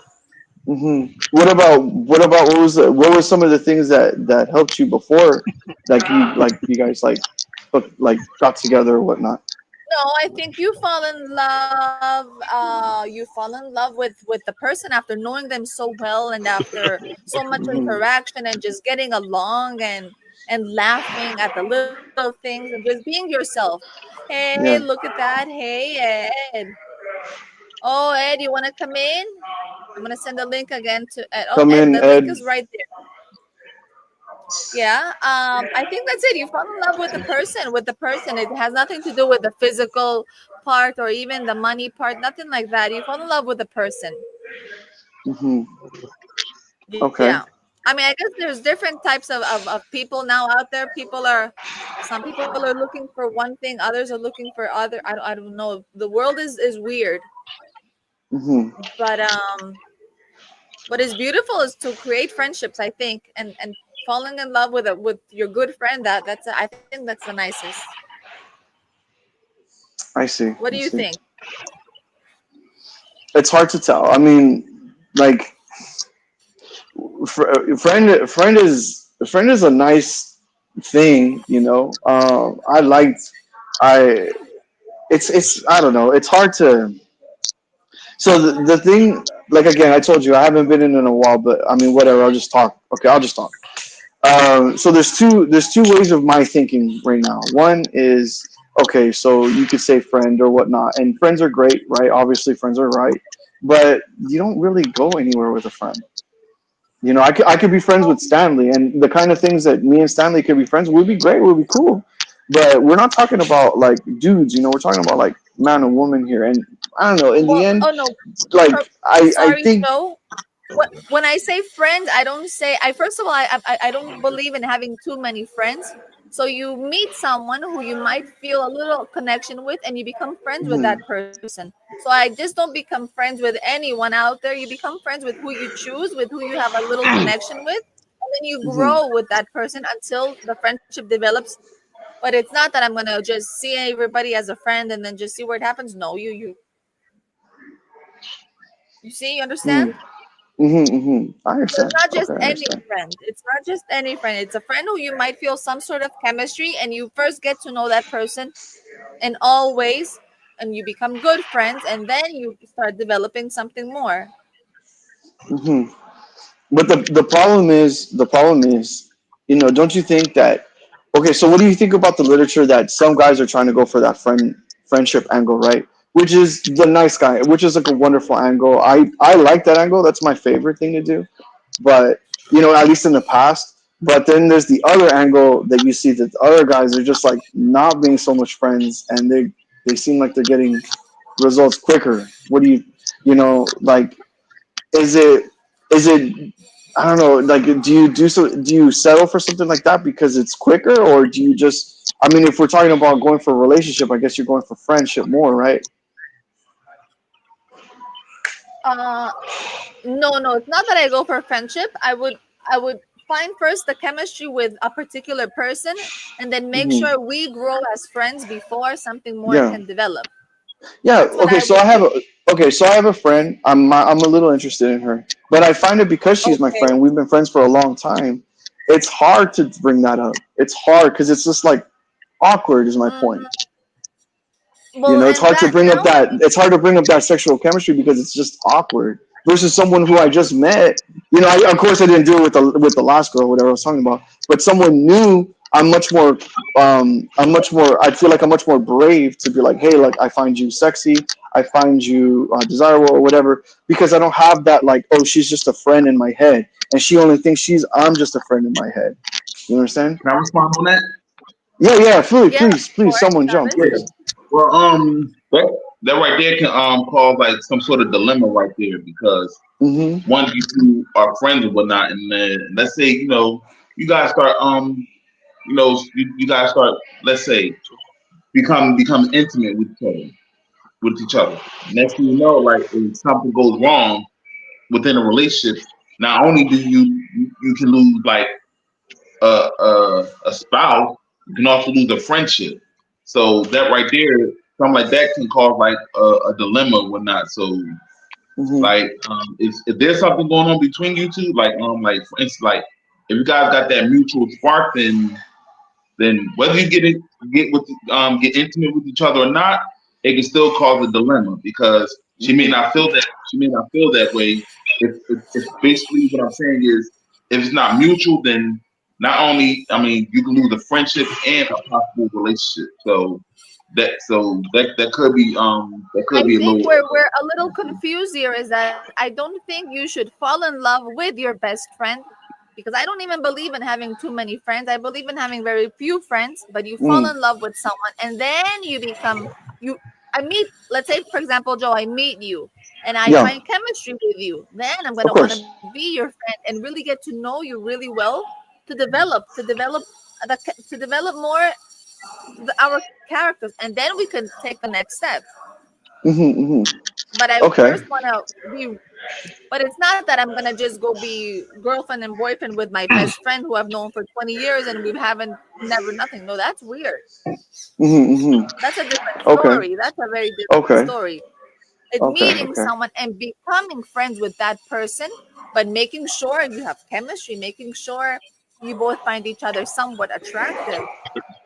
Hmm. What were some of the things that helped you before, you guys got together or whatnot? No, I think you fall in love. You fall in love with the person after knowing them so well and after so much Hmm. interaction and just getting along and laughing at the little things and just being yourself. Hey, Yeah. look at that. Hey, Ed. Oh, Ed, you want to come in? I'm gonna send a link again to Ed. Oh, Come Ed, in, the link Ed. is right there. Yeah. I think that's it. You fall in love with the person. With the person, it has nothing to do with the physical part or even the money part. Nothing like that. You fall in love with the person. Hmm. Yeah. Okay. I mean, I guess there's different types of people now out there. Some people are looking for one thing, others are looking for other. I don't know. The world is weird, Hmm. but what is beautiful is to create friendships. I think, and falling in love with your good friend. I think that's the nicest. I see. What do I you see. think? It's hard to tell. I mean, like, friend is a nice thing, you know. I it's I don't know. It's hard to. So the thing, like again, I told you I haven't been in a while, but I mean, whatever. I'll just talk. Okay, I'll just talk. So there's two ways of my thinking right now. One is okay, so you could say friend or whatnot, and friends are great, right? Obviously, friends are right, but you don't really go anywhere with a friend. I could be friends with Stanley, and the kind of things that me and Stanley could be friends would be great, would be cool. But we're not talking about like dudes, we're talking about like man and woman here. And I don't know, in the Well, end, oh no, like I sorry, think. Joe. When I say friend, I don't say I. First of all, I don't believe in having too many friends. So you meet someone who you might feel a little connection with, and you become friends with Mhm, that person. So I just don't become friends with anyone out there. You become friends with who you choose, with who you have a little connection with, and then you mhm, grow with that person until the friendship develops. But it's not that I'm gonna just see everybody as a friend and then just see where it happens. No, you see, you mhm, understand? I So it's understand. not just Okay, I any understand. friend. It's not just any friend. It's a friend who you might feel some sort of chemistry, and you first get to know that person in all ways, and you become good friends, and then you start developing something more. Hmm. But the problem is, don't you think that? Okay, so what do you think about the literature that some guys are trying to go for that friendship angle, right? Which is the nice guy, which is like a wonderful angle. I like that angle. That's my favorite thing to do. But at least in the past. But then there's the other angle that you see that the other guys are just like not being so much friends, and they seem like they're getting results quicker. What do like? Is it I don't know, like do you settle for something like that because it's quicker, or do you just, I mean, if we're talking about going for a relationship, I guess you're going for friendship more, right? Uh, no, it's not that I go for friendship. I would find first the chemistry with a particular person, and then make Hmm. sure we grow as friends before something more Yeah. can develop. Yeah. That's what Okay. I So would I have do. a friend. I'm a little interested in her, but I find it because she's my Okay. friend. We've been friends for a long time. It's hard to bring that up. It's hard because it's just like awkward. Is my point. Mhm. Well, It's and hard to that bring up that. It's hard to bring up that sexual chemistry because it's just awkward. Versus someone who I just met. Of course, I didn't do it with the last girl, whatever I was talking about. But someone new, I'm much more. I'm much more. I feel like I'm much more brave to be like, hey, like I find you sexy. I find you desirable or whatever because I don't have that like, oh, she's just a friend in my head, and she only thinks I'm just a friend in my head. You understand? Can I respond on that? Yeah, yeah. Please, yeah, of please, course, someone jump, Travis. Yeah. please. Well, that right there can cause like some sort of dilemma right there because Mm-hmm. one of you two are friends or whatnot, and then let's say you guys start you guys start, let's say, become intimate with each other. Next thing you know, like if something goes wrong within a relationship, not only do you can lose like a spouse, you can also lose a friendship. So that right there, something like that can cause like a dilemma or whatnot. So Mm-hmm. like if there's something going on between you two, like for instance, like if you guys got that mutual spark, then whether you get intimate with each other or not, it can still cause a dilemma because she may Mm-hmm. not feel that way. If basically what I'm saying is if it's not mutual, then not only I mean you can lose a friendship and a possible relationship. So that could be I a think little. we're a little confused here is that I don't think you should fall in love with your best friend because I don't even believe in having too many friends. I believe in having very few friends, but you fall Mm. in love with someone and then you become you I meet, let's say for example, Joe, I meet you and I Yeah, find chemistry with you. Then I'm of gonna want to course. be your friend and really get to know you really well to develop more our characters and then we can take the next step. Mm-hmm, mm-hmm. But I Okay. first want to be, but it's not that I'm gonna just go be girlfriend and boyfriend with my best friend who I've known for 20 years and we haven't never nothing. No, that's weird. Mm-hmm, mm-hmm. That's a different Okay. story. That's a very different Okay. story. It's Okay. meeting Okay. someone and becoming friends with that person, but making sure you have chemistry, making sure you both find each other somewhat attractive,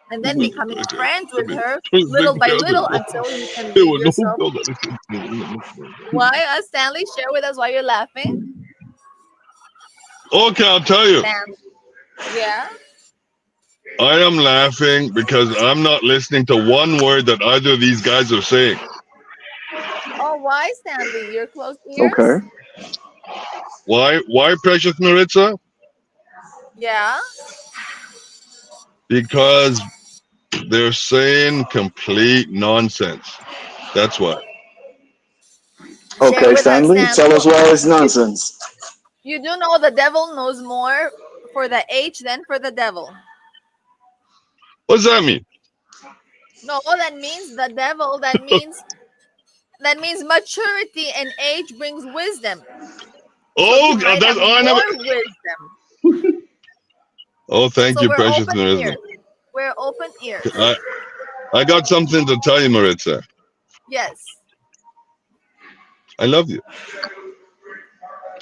and then Mm-hmm. becoming Okay. friends with Okay. her There little by little was until you can leave no yourself. girl that is- Why, Stanley? Share with us why you're laughing. Okay, I'll tell you. Stanley. Yeah. I am laughing because I'm not listening to one word that either of these guys are saying. Oh, why, Stanley? Your closed Okay. ears? Why? Why, Precious Maritza? Yeah. Because they're saying complete nonsense. That's why. Share Okay, with us, Stanley, Stanley. tell us why it's You, nonsense. you do know the devil knows more for the H than for the devil. What does that mean? No, that means the devil. That means maturity and age brings wisdom. So you Oh, might that's have oh, I never. more wisdom. Oh, thank So you, we're Precious open Maritza. ears. We're open ears. I got something to tell you, Maritza. Yes. I love you.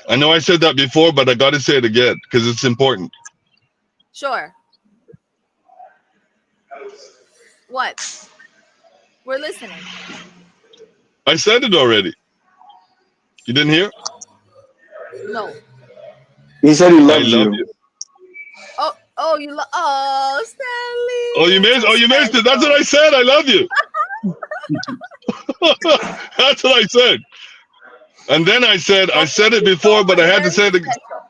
I know I said that before, but I got to say it again because it's important. Sure. What? We're listening. I said it already. You didn't hear? No. He said he I loves love you. you. Oh, you oh, Stanley. Oh, you missed. So Oh, you missed it. That's special. what I said. I love you. That's what I said. And then I said it Thank you so before, but I much. had to Very say it again. special.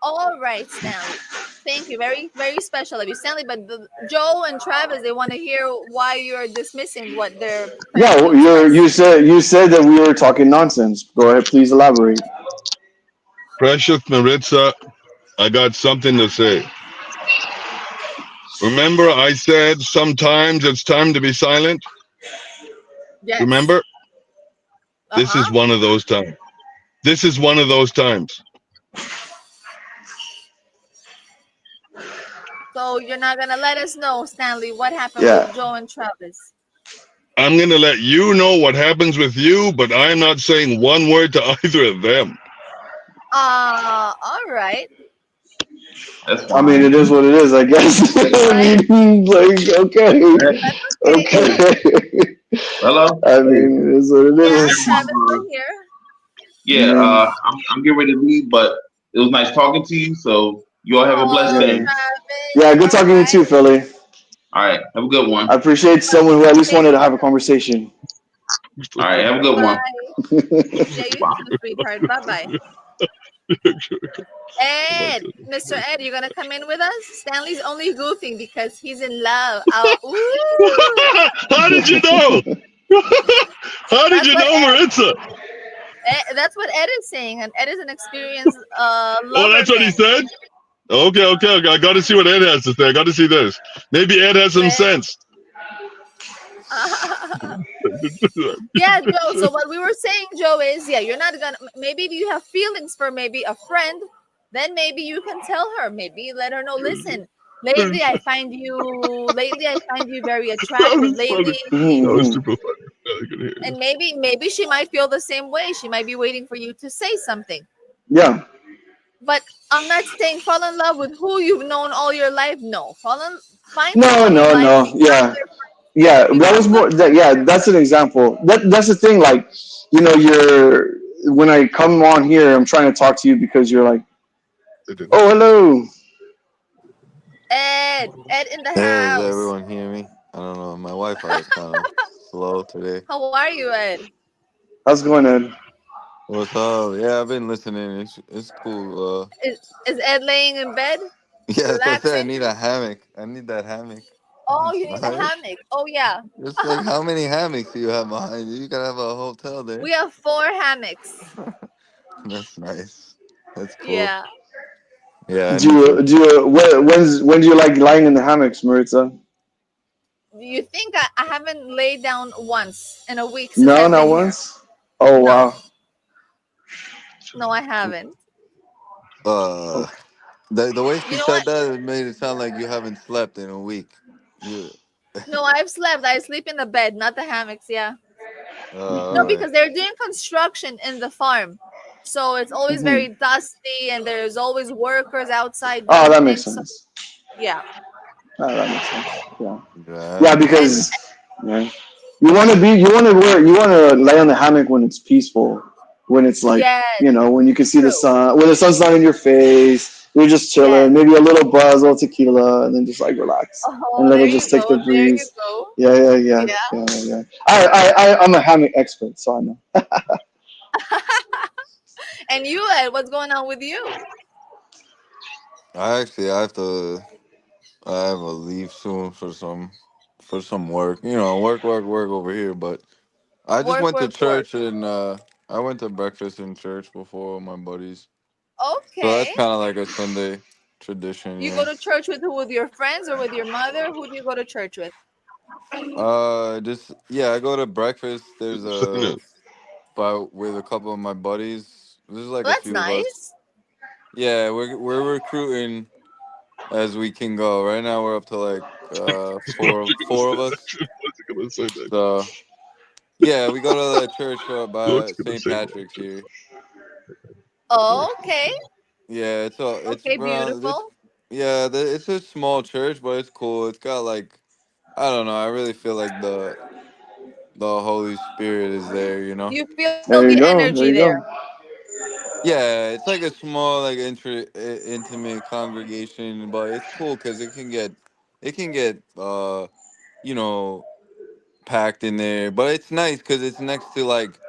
All right, Stanley. Thank you. Very, very special of you, Stanley. But Joe and Travis, they want to hear why you're dismissing what they're trying Yeah, to express. you said that we were talking nonsense. Go ahead, please elaborate. Precious Maritza, I got something to say. Remember, I said sometimes it's time to be silent? Yes. Remember? Uh This is huh. one of those times. This is one of those times. So you're not gonna let us know, Stanley, what happened Yeah. with Joe and Travis. I'm gonna let you know what happens with you, but I'm not saying one word to either of them. All right. That's I mean, fine. it is what it is, I guess. I mean, like, okay, Hey, Okay. okay. hello. I Hey, mean, it is what it Yeah, is. Travis, still here. yeah. Yeah, I'm getting ready to leave, but it was nice talking to you. So you all have a blessed Oh, day. yeah, Travis. yeah. Good All talking to you right. too, Philly. All right. Have a good I one. appreciate someone who at least wanted to have a conversation. All right. Have a good one. Bye. Yeah, you Bye. too, sweetheart. Bye bye. Oh my Ed, goodness. Mr. Ed, you gonna come in with us? Stanley's only goofing because he's in love. Oh, ooh, How did you know? How did that's you what know, Maritza? That's what Ed is saying, and Ed is an experienced Oh, lover that's what he man. said? Okay, okay, okay. I got to see what Ed has to say. I got to see this. Maybe Ed has some Well, sense. yeah, Joe. So what we were saying, Joe, is yeah, you're not gonna. Maybe if you have feelings for maybe a friend, then maybe you can tell her. Maybe let her know. Listen, lately I find you very That attractive. was funny. Lately, That was Mhm. super funny. I could hear you. and maybe she might feel the same way. She might be waiting for you to say something. Yeah. But I'm not saying fall in love with who you've known all your life. No, find No, someone you no, like. no. Be Yeah. out Yeah. there. You That have was good. more that yeah, that's an example. That's the thing, like, you're when I come on here, I'm trying to talk to you because you're like, It didn't oh, happen. hello. Ed in the Hey, does house. everyone hear me? I don't know. My Wi-Fi is kind of slow today. How are you, Ed? How's it going, Ed? What's up? Yeah, I've been listening. It's cool. Is Ed laying in bed, Yes, I said I relaxing? need a hammock. I need that hammock. Oh, It's you need a nice. hammock. Oh yeah, It's like how many hammocks do you have behind you? You gotta have a hotel there. we have 4 hammocks. That's nice. That's cool. Yeah. Yeah, I Do need you some. do you when do you like lying in the hammocks, Maritza? You think I haven't laid down once in a week since No, I've not been here? once. Oh No, wow. no, I haven't. Uh, the way she You know what? said that, it made it sound like you haven't slept in a week. You. No, I've slept. I sleep in the bed, not the hammocks. Yeah. All No, right. because they're doing construction in the farm. So it's always Hmm. very dusty and there's always workers outside Oh, doing that makes things. So sense. yeah. Oh, that makes sense. Yeah. Yeah, Yeah, I get And it. because yeah, you want to lay on the hammock when it's peaceful, when it's like, yes, when you can see the true. sun, when the sun's not in your face, you're just chilling, Yes. maybe a little buzz, a little tequila, and then just like relax and Oh, let there it you just take the go. There you breeze. go. Yeah, yeah, yeah, Yeah. yeah, yeah. I'm a hammock expert, so I know. And you, Ed, what's going on with you? I have to. I have a leave soon for some work. You know, work over here. But I just Work, went to work, work. church and I went to breakfast in church before with my buddies. So Okay. that's kind of like a Sunday tradition, You you go know. to church with who? With your friends or with your mother? Who do you go to church with? Just yeah, I go to breakfast. There's Yeah. a but with a couple of my buddies. There's like Well, a that's few of us. nice. Yeah, we're recruiting as we can go. Right now we're up to like Was he four of us. gonna say that? So yeah, we go to the church Was by he gonna St. say Patrick's here. Okay. Yeah, it's Okay, around it's beautiful. yeah, it's a small church, but it's cool. It's got like I don't know. I really feel like the Holy Spirit is there. You know. You feel the There you go. energy There you there. go. Yeah, it's like a small like intimate congregation, but it's cool because it can get you know packed in there. But it's nice because it's next to like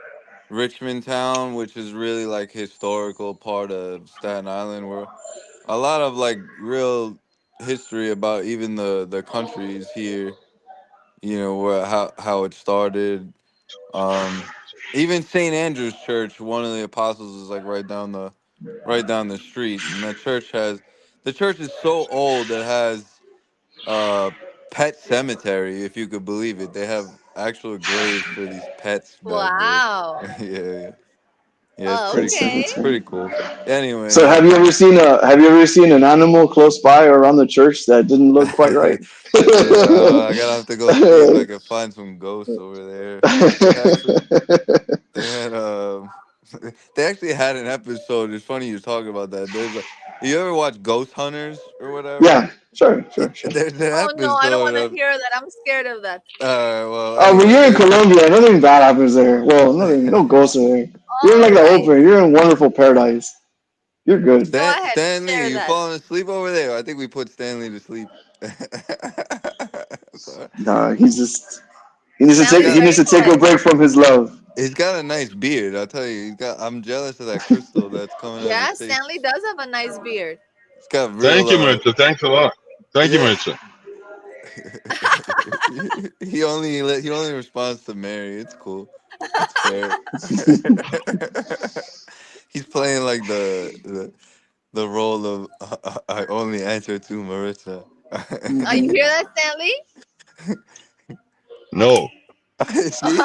Richmond Town, which is really like historical part of Staten Island, where a lot of like real history about even the countries here. You know where how it started. Um, Even St. Andrew's Church, one of the apostles, is like right down the street, and the church is so old it has uh pet cemetery, if you could believe it. They have actual graves for these pets back there. Wow. Yeah, yeah. Yeah, it's pretty That's cool. it. Okay. That's Pretty it. cool. Anyway, So have you ever seen an animal close by or around the church that didn't look quite right? yeah, I gotta have to go see if I can find some ghosts over there. They had they actually had an episode. It's funny you talking about that. There's a you ever watch Ghost Hunters or whatever? Yeah, sure, sure, sure. There's an Oh no, I don't episode want to of hear that. I'm scared of that. well Oh, but anyway, you're in there's Colombia. Nothing bad happens there. Well, nothing, no ghosts are there. You're in All like the right, open. You're in wonderful paradise. You're good. go ahead, Stanley, share you that. falling asleep over there? I think we put Stanley to sleep. So, Nah, he needs to he's take Stanley, he got are needs you to take a good? break from his love. he's got a nice beard. I'll tell you, I'm jealous of that crystal that's coming out of his Yeah, face. Stanley does have a nice beard. It's got real Thank you, Maritza. Thanks a lot. Thank you, yeah. Maritza. He only responds to Mary. It's cool. It's fair. He's playing like the role of I only answer to Marissa. You hear that, Stanley? No. See?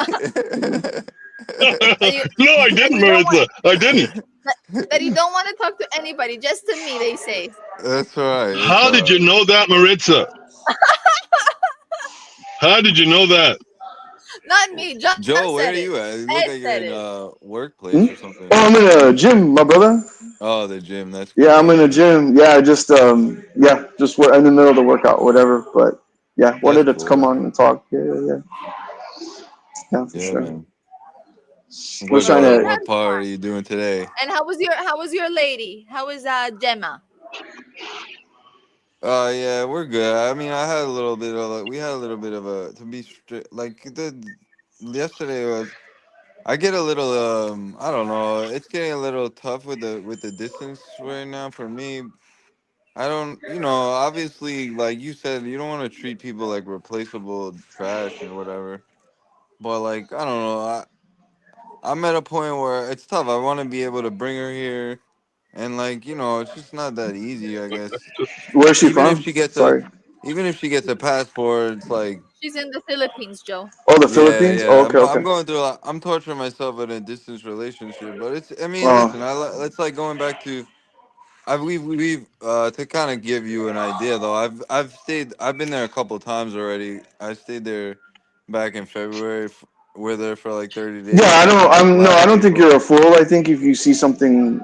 That you No, I that didn't, you don't want Maritza. I didn't. that you don't want to talk to anybody, just to me. They say. That's all right. It's How all did you right. know that, Maritza? How did you know that? Not me. John Joe, where said are it. you at? You look Ed like you're said in it. a Hmm? workplace or something. Oh, I'm in a gym, my brother. Oh, the gym. That's Yeah, I'm cool. in a gym. Yeah, I just in the middle of the workout, whatever. But yeah, That's wanted to cool. come That's on and talk. Yeah, for yeah, sure. man. Was So trying you to. had What part are fun. you doing today? And how was your lady? How was Gemma? Yeah, we're good. I mean, I had a little bit of we had a little bit of a to be strict. Like the yesterday was. I get a little I don't know. It's getting a little tough with the distance right now for me. I don't, obviously, like you said, you don't want to treat people like replaceable trash and whatever. But like, I don't know. I'm at a point where it's tough. I want to be able to bring her here, and like, it's just not that easy. I guess Where's she even if from? she gets a, Sorry. even if she gets a passport, it's like, She's in the Philippines, Joe. Oh, the yeah, Philippines. Oh, yeah. okay, okay. I'm going through. I'm torturing myself in a distance relationship, but it's. I mean, Oh, listen. It's like going back to. We've to kind of give you an idea though. I've been there a couple times already. I stayed there back in February. We're there for like 30 yeah. days. I I don't. came back I last don't think April. you're a fool. I think if you see something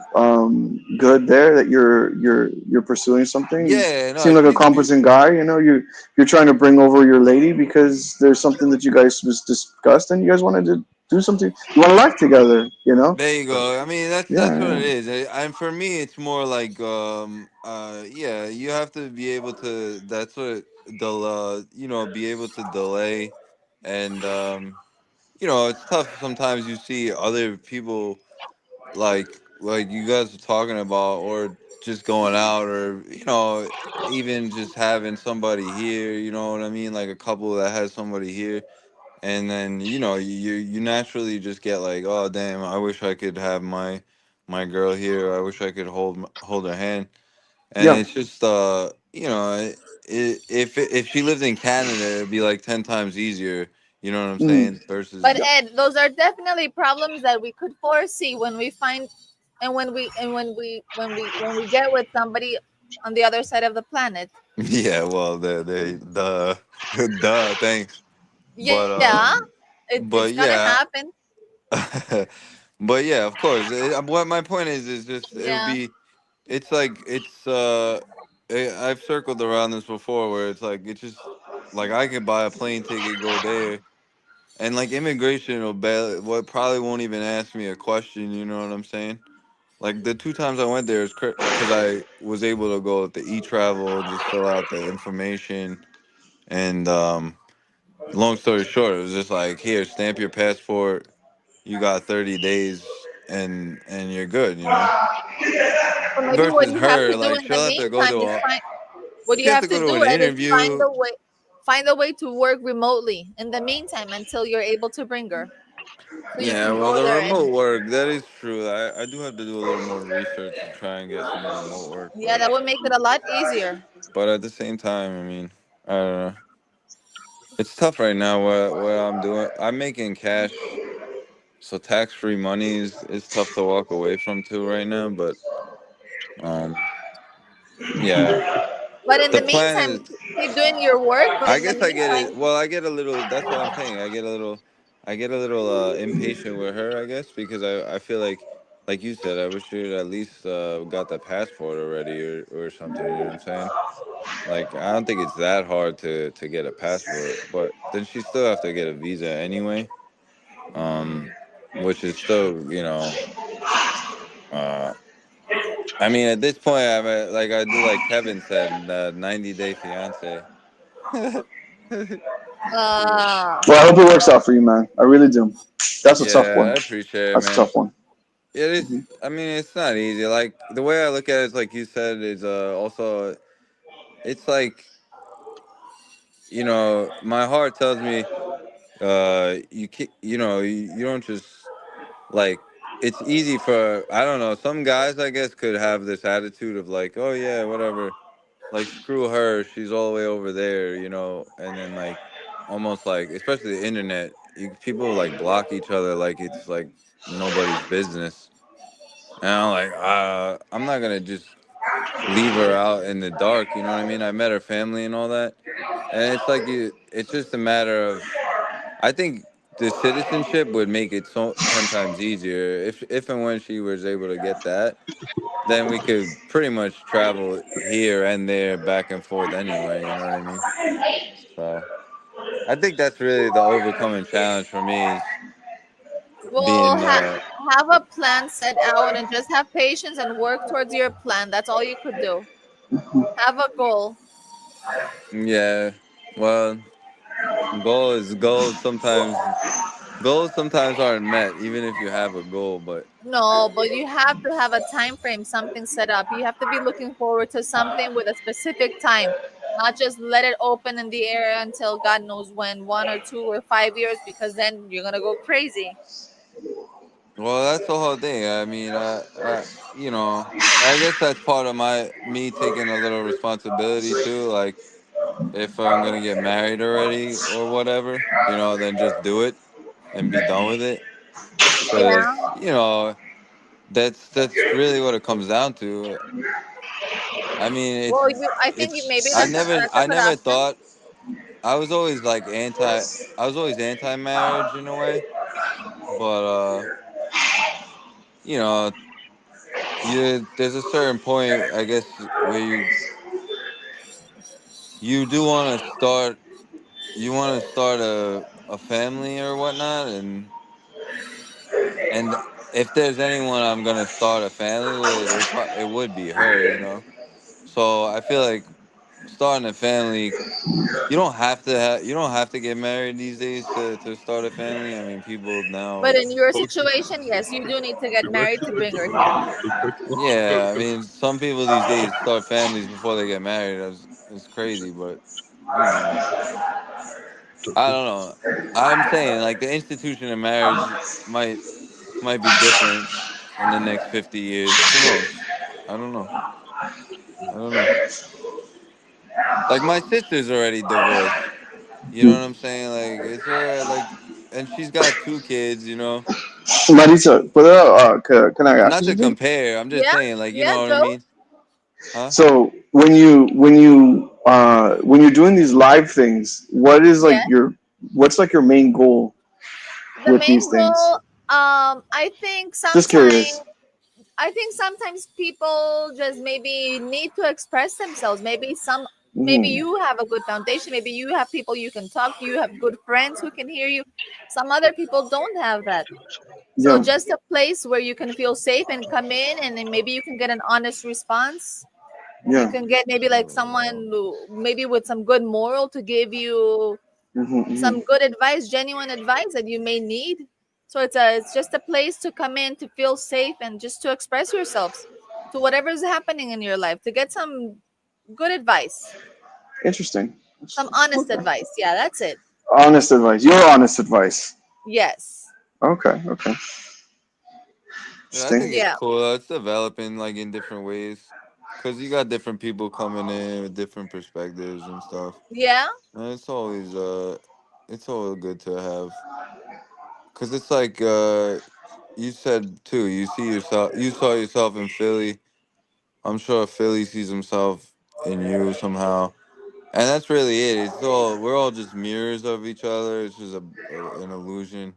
good there, that you're pursuing something. You Yeah, no, seem like a she's beautiful. competent guy. You're trying to bring over your lady because there's something that you guys was discussed and you guys wanted to do something. You want to life together. There you go. I mean, that's what it Yeah. is. And for me, it's more like yeah, you have to be able to. That's what be able to delay, and it's tough sometimes. You see other people like you guys are talking about, or just going out, or even just having somebody here. You know what I mean? Like a couple that has somebody here, and then you naturally just get like, oh damn, I wish I could have my girl here. I wish I could hold her hand. And Yeah. it's just if she lived in Canada, it'd be like 10 times easier. You know what I'm Mm. saying? Versus But Ed, those are definitely problems that we could foresee when we find and when we get with somebody on the other side of the planet. yeah, well, the duh, thanks. But Yeah, it's but gonna yeah, happen. but yeah, of course. What my point is just it would Yeah. be. It's like I've circled around this before, where it's like it's just like I could buy a plane ticket, go there, and like immigration will what probably won't even ask me a question. You know what I'm saying? Like the two times I went there is because I was able to go with the e-travel, just fill out the information, and long story short, it was just like, here, stamp your passport. You got 30 days, and you're good. So maybe what Versus you have her, to do like in the she'll have to go meantime to is a find what she you has have to to go to do, an Ed, is interview. find a way to work remotely in the meantime until you're able to bring her. So you Yeah, can well, go the there remote and work, that is true. I do have to do a little more research to try and get some remote work, yeah, that would make it a lot easier. but at the same time, I mean, I don't know. It's tough right now what I'm doing. I'm making cash so tax-free money is tough to walk away from too right now. But um, yeah, But in the the plan is. meantime, keep doing your work. But I in the guess I get it. meantime, Well, I get a little. That's what I'm saying. I get a little impatient with her. I guess because I feel like you said, I wish you at least got the passport already or something. You know what I'm saying? Like I don't think it's that hard to get a passport, but then she still have to get a visa anyway. Um, which is still uh. I mean, at this point, I'm like I do like Kevin said, 90-day fiance. Well, I hope it works out for you, man. I really do. That's a tough Yeah, one. I appreciate it, That's a man. tough one. It is. Hmm. I mean, it's not easy. Like the way I look at it is, like you said, is also it's like my heart tells me you don't just like it's easy for I don't know some guys I guess could have this attitude of like oh yeah whatever like screw her she's all the way over there and then like almost like especially the internet people like block each other like it's like nobody's business. And I'm like, I'm not gonna just leave her out in the dark. You know what I mean? I met her family and all that, and it's like it's just a matter of. I think the citizenship would make it so 10 times easier if and when she was able to get that. Then we could pretty much travel here and there, back and forth anyway. You know what I mean? So I think that's really the overcoming challenge for me is well, being. have a plan set out and just have patience and work towards your plan. That's all you could do. Have a goal. Yeah. Well, goals sometimes aren't met even if you have a goal, but No, but you have to have a time frame, something set up. You have to be looking forward to something with a specific time, not just let it open in the air until God knows when, 1 or 2 or 5 years, because then you're gonna go crazy. well, that's the whole thing. I mean, I guess that's part of my me taking a little responsibility too. Like, if I'm gonna get married already or whatever, then just do it and be done with it. Because Yeah. that's really what it comes down to. I mean, Well, I think it's maybe that's a I good never option. thought I was always like I was always anti-marriage in a way, but you know, there's a certain point I guess where you do want to start a family or whatnot, and if there's anyone I'm gonna start a family with, it would be her. So I feel like starting a family, you don't have to get married these days to start a family. I mean, people But now. in your situation, yes, you do need to get married to bring her here. Yeah, I mean, some people these days start families before they get married. It's crazy, but you know, I don't know. I'm saying like the institution of marriage might might be different in the next 50 years. Who knows? I don't know. I don't know. Like my sister's already divorced. You know what I'm saying? Like it's alright. Like, and she's got 2 kids. Marisa, can I ask Not you to something? compare. I'm just Yeah, saying, like, you yeah, know what I Joe. mean? Huh? So when you're doing these live things, Yeah. what's like your main goal The with these main things? goal, Just curious. I think sometimes people just maybe need to express themselves. Maybe Hmm. you have a good foundation. Maybe you have people you can talk to. You have good friends who can hear you. Some other people don't have that. So Yeah, just a place where you can feel safe and come in, and then maybe you can get an honest response. You yeah. can get maybe like someone maybe with some good moral to give you Hmm. some Hmm. good advice, genuine advice that you may need. So it's just a place to come in to feel safe and just to express yourselves to whatever is happening in your life, to get some good advice, Interesting. some Interesting. honest Okay. advice. Yeah, that's it. Honest advice. Your honest advice. Yes. Okay. Okay. Yeah, I think Interesting. it's Yeah. cool. It's developing like in different ways. Cause you got different people coming in with different perspectives and stuff. Yeah. And it's always good to have cause it's like you said too. You saw yourself in Philly. I'm sure Philly sees himself in you somehow, and that's really it. It's all we're all just mirrors of each other. It's just an illusion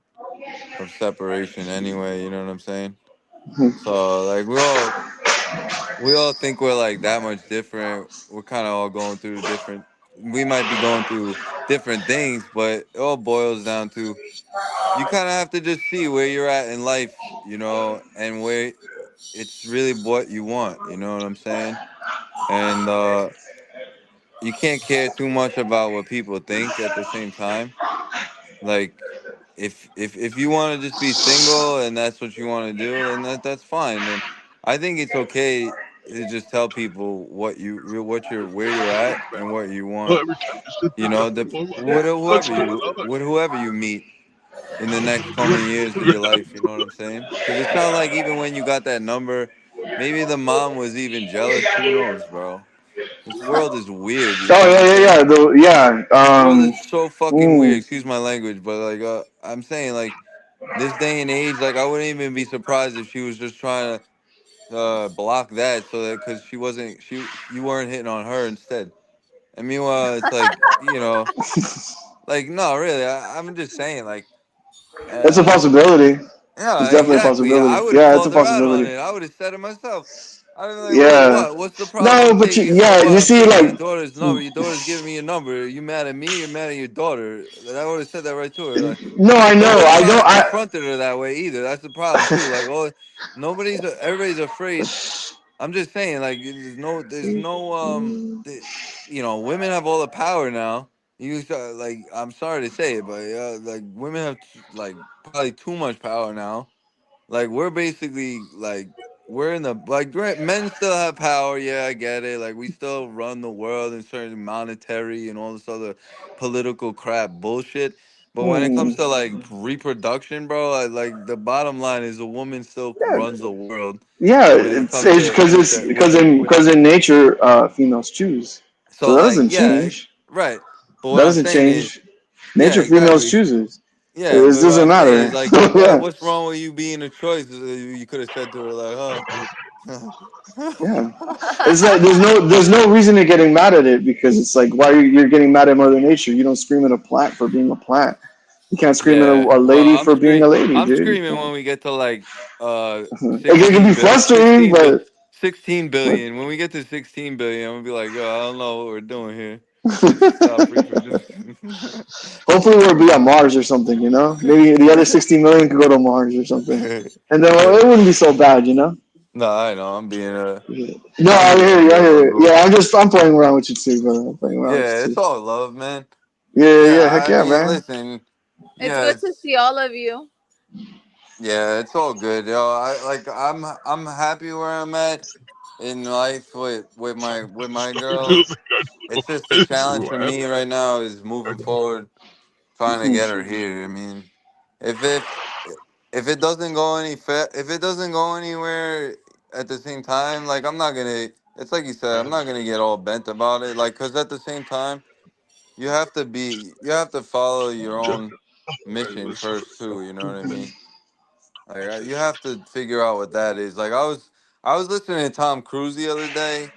of separation, anyway. You know what I'm saying? So like we all think we're like that much different. We're kind of all going through different. We might be going through different things, but it all boils down to you kind of have to just see where you're at in life, and where it's really what you want. You know what I'm saying? And you can't care too much about what people think at the same time. Like, if you want to just be single and that's what you want to do, then that's fine. Then I think it's okay to just tell people where you're at and what you Well, want. every time you sit You there, know, let's do another. with whoever you meet in the next coming years of your life. You know what I'm saying? Because it sounds like even when you got that number, maybe the mom was even jealous. Who knows, bro? This world is weird. You Oh feel what yeah, I'm yeah, saying? yeah. Yeah. This world is so fucking weird. Mm, Excuse my language, but like I'm saying, like this day and age, like I wouldn't even be surprised if she was just trying to block that so that because she wasn't you weren't hitting on her instead. And meanwhile, it's like like no, really, I'm just saying, like it's a uh, possibility. It's yeah, definitely a exactly. I possibility. would have Yeah, it's a called her out on possibility. it. I would have said it myself. I'd be like, "Wait, Yeah. what? What's the problem? No, but yeah, What? you I'm see, taking your like, daughter's number. Your daughter's giving me your number. You mad at me? You're mad at your daughter." And I would have said that right to her. Like, no, I but know, what I if I don't, had confronted her that way either? That's the problem too. Like, everybody's afraid. I'm just saying, like, there's no, women have all the power now. Like, I'm sorry to say it, but like, women have like probably too much power now. Like we're basically like we're in the like men still have power. Yeah, I get it. Like we still run the world in certain monetary and all this other political crap bullshit. But when it comes mm, to like reproduction, bro, like the bottom line is a woman still yeah, runs the world. yeah, When it comes it's to because it's because in nature, females choose, so so that like doesn't yeah, change. right. But That what I'm doesn't saying is change. yeah, Nature, females exactly. chooses. Yeah, It but what doesn't I'm saying matter. is like, Yeah, what's wrong with you being a choice? You could have said to her like, yeah. oh. It's like there's no reason to getting mad at it because it's like why you're getting mad at Mother Nature. You don't scream at a plant for being a plant. You can't scream at Yeah, a well, lady for being a lady, I'm dude. You screaming can't. when we get to like It can be frustrating, 16 but 16 billion. When we get to 16 billion, I'm gonna be like, yo, I don't know what we're doing here. We need to stop reproducing. hopefully we'll be on Mars or something. You know, maybe the other 60 million could go to Mars or something, and then well, Yeah. it wouldn't be so bad. You know. No, I know. Yeah. No, I'm I being hear a you. I bit of hear a you. goof. Yeah, I'm playing around with you too, brother. I'm playing around with Yeah, you it's too. all love, man. Yeah, Yeah, yeah. Heck I yeah, mean, man. listen. It's Yeah, good to see all of you. yeah, it's all good, yo. I'm happy where I'm at in life with my I do girl. think It's just a I challenge do. for me right now is moving forward, trying to Mhm. get her here. I mean, if if if it doesn't go if it doesn't go anywhere at the same time, like I'm not gonna. It's like you said, I'm not gonna get all bent about it. Like, cause at the same time, you have to follow your Just own mission listen to first too. You know what I Mhm. mean? Like you have to figure out what that is. Like I was listening to Tom Cruise the other day.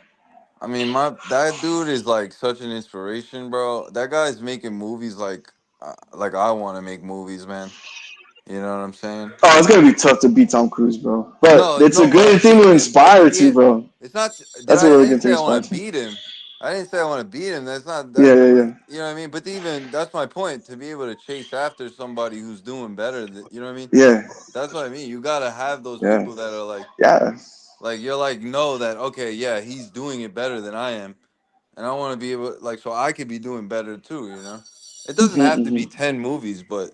I mean, my that dude is like such an inspiration, bro. That guy's making movies like I want to make movies, man. You know what I'm saying? Oh, it's gonna be tough to beat Tom Cruise, bro. But No, it's a no, but I good thing to beat him. But inspire he to, is. bro. It's not. That's a I really didn't good thing say to I want inspire to to. beat him. I didn't say I want to beat him. That's not Yeah, that. yeah, But yeah, you know what I mean. But even that's my point. To be able to chase after somebody who's doing better. You know what I mean. yeah, That's what I mean. You gotta have those yeah, people that are yeah. you're like know that okay, yeah, he's doing it better than I am, and I want to be able so I could be doing better too. You know, it doesn't Hmm, have to hmm. be 10 movies, but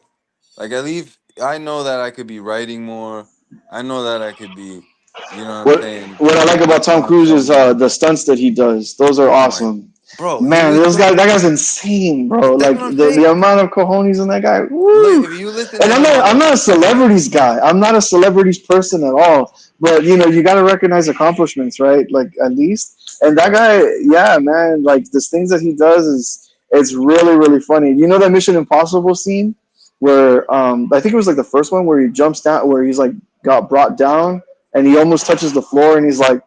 like at least I know that I could be writing more. I know that I could be, you know what I'm What saying, what I like about working Tom on Cruise is film more. the stunts that he does. Those are Oh my, awesome. bro, he Man, was those so. guys, that guy's insane, bro. That's Like what I'm the saying. amount of cojones in that guy. Look, Woo! if you listen And to him on I'm the, not a go ahead. celebrities guy. I'm not a celebrities person at all. But you know, you got to recognize accomplishments, right? Like at least. And that Right. guy, yeah, man. Like the things that he does is it's really really funny. You know that Mission Impossible scene where I think it was like the first one where he jumps down, where he's like got brought down, and he almost touches the floor, and he's like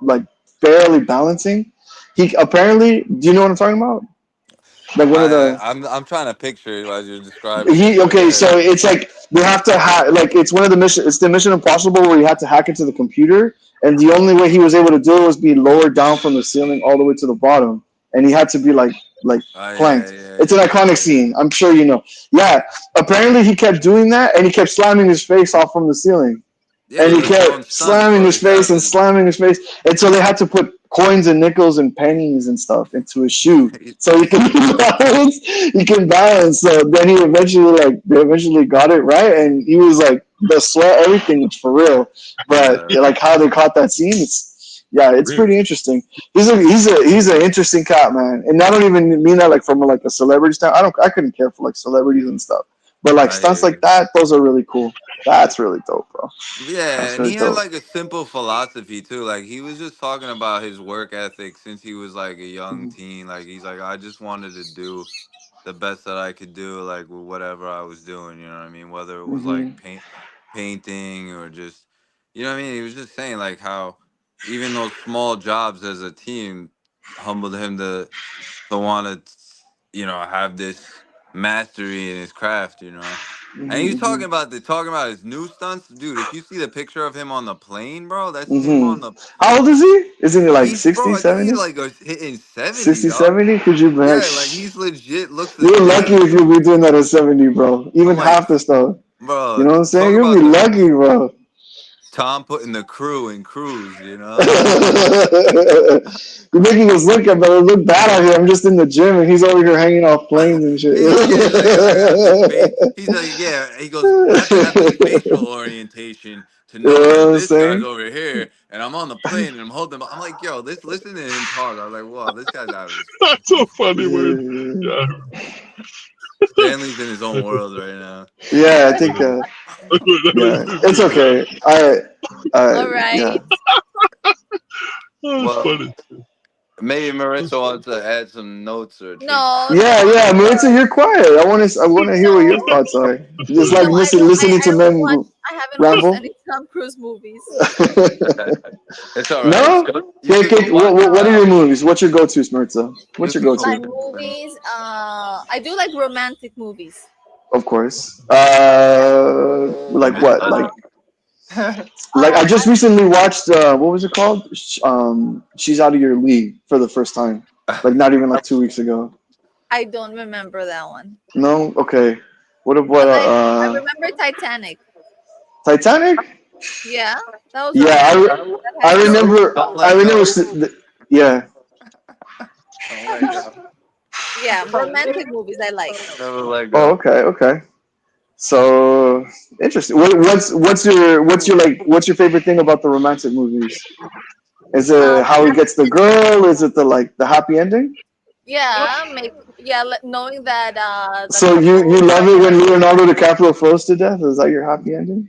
like barely balancing. He apparently, do you know what I'm talking about? Like one of the I'm trying to picture it as you're describing it. he But okay, yeah, so it's like they have to hack. Like it's one of the mission. It's the Mission Impossible where you have to hack into the computer, and the only way he was able to do it was be lowered down from the ceiling all the way to the bottom, and he had to be like yeah, planked. yeah, It's an yeah, iconic yeah. scene. I'm sure you know. Yeah, apparently he kept doing that, and he kept slamming his face off from the ceiling. Yeah, And he he was doing kept stunts, slamming bro. his He's face and having. slamming his face, and so they had to put coins and nickels and pennies and stuff into his shoe so he can balance. He can balance. So then he they eventually got it right, and he was like the sweat, everything was for real. But Yeah. like how they caught that scene, it's Really? pretty interesting. He's an interesting cat, man, and I don't even mean that like from like a celebrity standpoint. I couldn't care for like celebrities and stuff, but like I stunts hear like you. that, those are really cool. That's really dope, bro. Yeah, That's and really he had dope. like a simple philosophy too. Like he was just talking about his work ethic since he was like a young Mhm. teen. Like he's like, I just wanted to do the best that I could do, like with whatever I was doing. You know what I mean? Whether it was like Mhm. painting or just, you know what I mean? He was just saying like how even those small jobs as a team humbled him to want to, have this mastery in his craft. And he's Mhm. talking about his new stunts, dude. If you see the picture of him on the plane, bro, that's him on Mhm. the. How old is he? Isn't he like Bro, 60, I think he's 70? like hitting 70, 60, dog. 70? Could you man? Yeah, like he's legit looks the You're lucky same, if you'll dude. be doing that at 70, bro. I'm Even like, half the stuff. You bro, know what I'm saying? talk You'll be about the lucky, bro. Tom putting the crew in cruise. You're making us look bad out here. I'm just in the gym and he's over here hanging off planes and shit. He's like, yeah, he's like, yo, I got this face. He's like, yeah. He goes, I have to have this facial orientation to You know know what that I'm this guy's saying? over here, and I'm on the plane and I'm holding. I'm like, yo, listen to him talk. I was like, wow, this guy's out of his That's so fucking. funny when Yeah, yeah. Stanley's in his own world right now. yeah, I think. Yeah, it's okay. All Yeah. right. That's Well, funny. maybe Marissa wants to add some notes or take. No, Yeah, no, yeah, no. Maritza, you're quiet. I want to hear what your No, thoughts are. That's Just funny. like no, I don't. listening I to don't men watch. I haven't watched ramble. any Tom Cruise movies. It's all right. No? You could go watch it What are your now. movies? What's your go-to, Maritza? You What's your could go. Like go-to? movies, I do like romantic movies. Of course. Like Romantic. what? Uh, Like I just I, recently watched. What was it called? She's Out of Your League for the first time. Like not even like 2 weeks ago. I don't remember that one, No. Okay. What about but I remember Titanic. Titanic? Yeah, that was Yeah, romantic. That I had feelings. remember. Don't I let remember. go. Yeah. Don't let go. Yeah, romantic movies I like. Never let Oh, go. okay. Okay. So interesting. What's your favorite thing about the romantic movies? Is it The how he gets the happy girl? Is it the happy ending? Yeah, maybe. Yeah, knowing that the So you couple love are it gonna when be Leonardo DiCaprio flows to death? Is that your happy ending?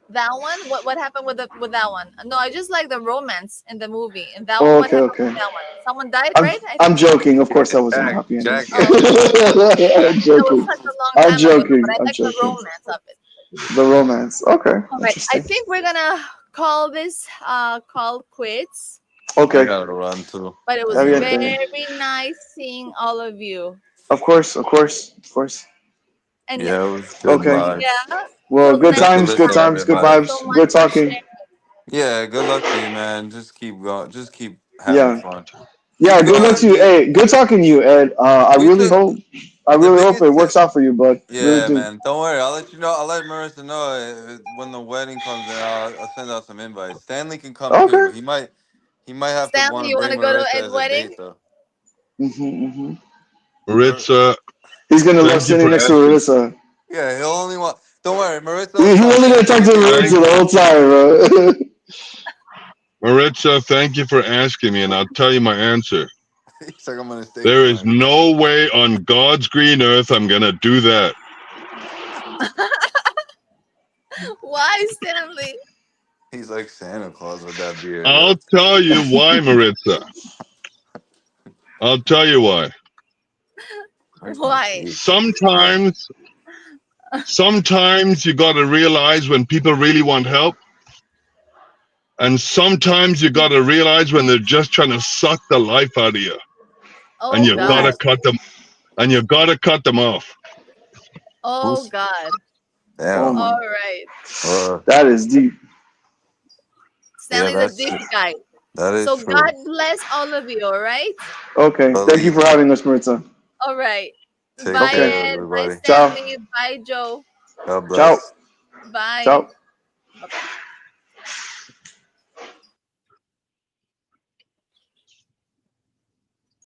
that one. What happened with that one? No, I just like the romance in the movie. And that one, Oh, what okay, happened with okay. that one? Someone died, I'm right? I I'm think. joking. Of course, Yeah, that wasn't a happy ending. Jack Oh, killed him. I'm that was joking. such a long I'm time ago, but joking. I I'm like the joking. romance of it. The romance. Okay, All right, I interesting. think we're gonna call this call quits. I Okay, gotta run too. But it was have your very thing. nice seeing all of you. Of course, of course, of course. And yeah, Yeah, it was good Okay. vibes. yeah, it Well, was good nice Good to times, good listen, time. times, good Thank you everybody. so vibes, much good for talking. sharing. Yeah, good luck to you, man. Just keep going. Just keep having Yeah, fun. yeah. Keep Good luck going, to you. dude. Hey, good talking to you, Ed. We took I the really hope it biggest works tip. out for you, bud. Really Yeah, do. man. Don't worry. I'll let you know. I'll let Marissa know when the wedding comes in. I'll send out some invites. Stanley can come too, Okay. but he might have to want Stanley, to you want bring to go to Marissa Ed as a wedding? date though. Hmm. Mar- Maritza, He's gonna love thank you sitting for next to asking. Marissa. yeah, he'll only want. Don't worry, Marissa will He come. only gonna talk to Anything. Thank Marissa the whole time, bro. Maritza, thank you for asking me, and I'll tell you my answer. He's like, I'm gonna stay There is behind. no way on God's green earth I'm gonna do that. Why, Stanley? He's like Santa Claus with that beard. I'll tell you why, Maritza. I'll tell you why. Where's my Why? key? Sometimes Sometimes you got to realize when people really want help. And sometimes you got to realize when they're just trying to suck the life out of you. And Oh you got to God. cut them. And you got to cut them off. Oh Who's- God. Oh Damn. my, All right. that is deep. Stanley's a that's deep it. guy. That is So true. God bless all of you. All right. Okay, thank you for having us, Maritza. All right. Take Bye, Okay. care, Ed. Bye, everybody. Ciao. Stanley. Bye, Joe. God bless. Ciao. Bye. Ciao. Bye-bye.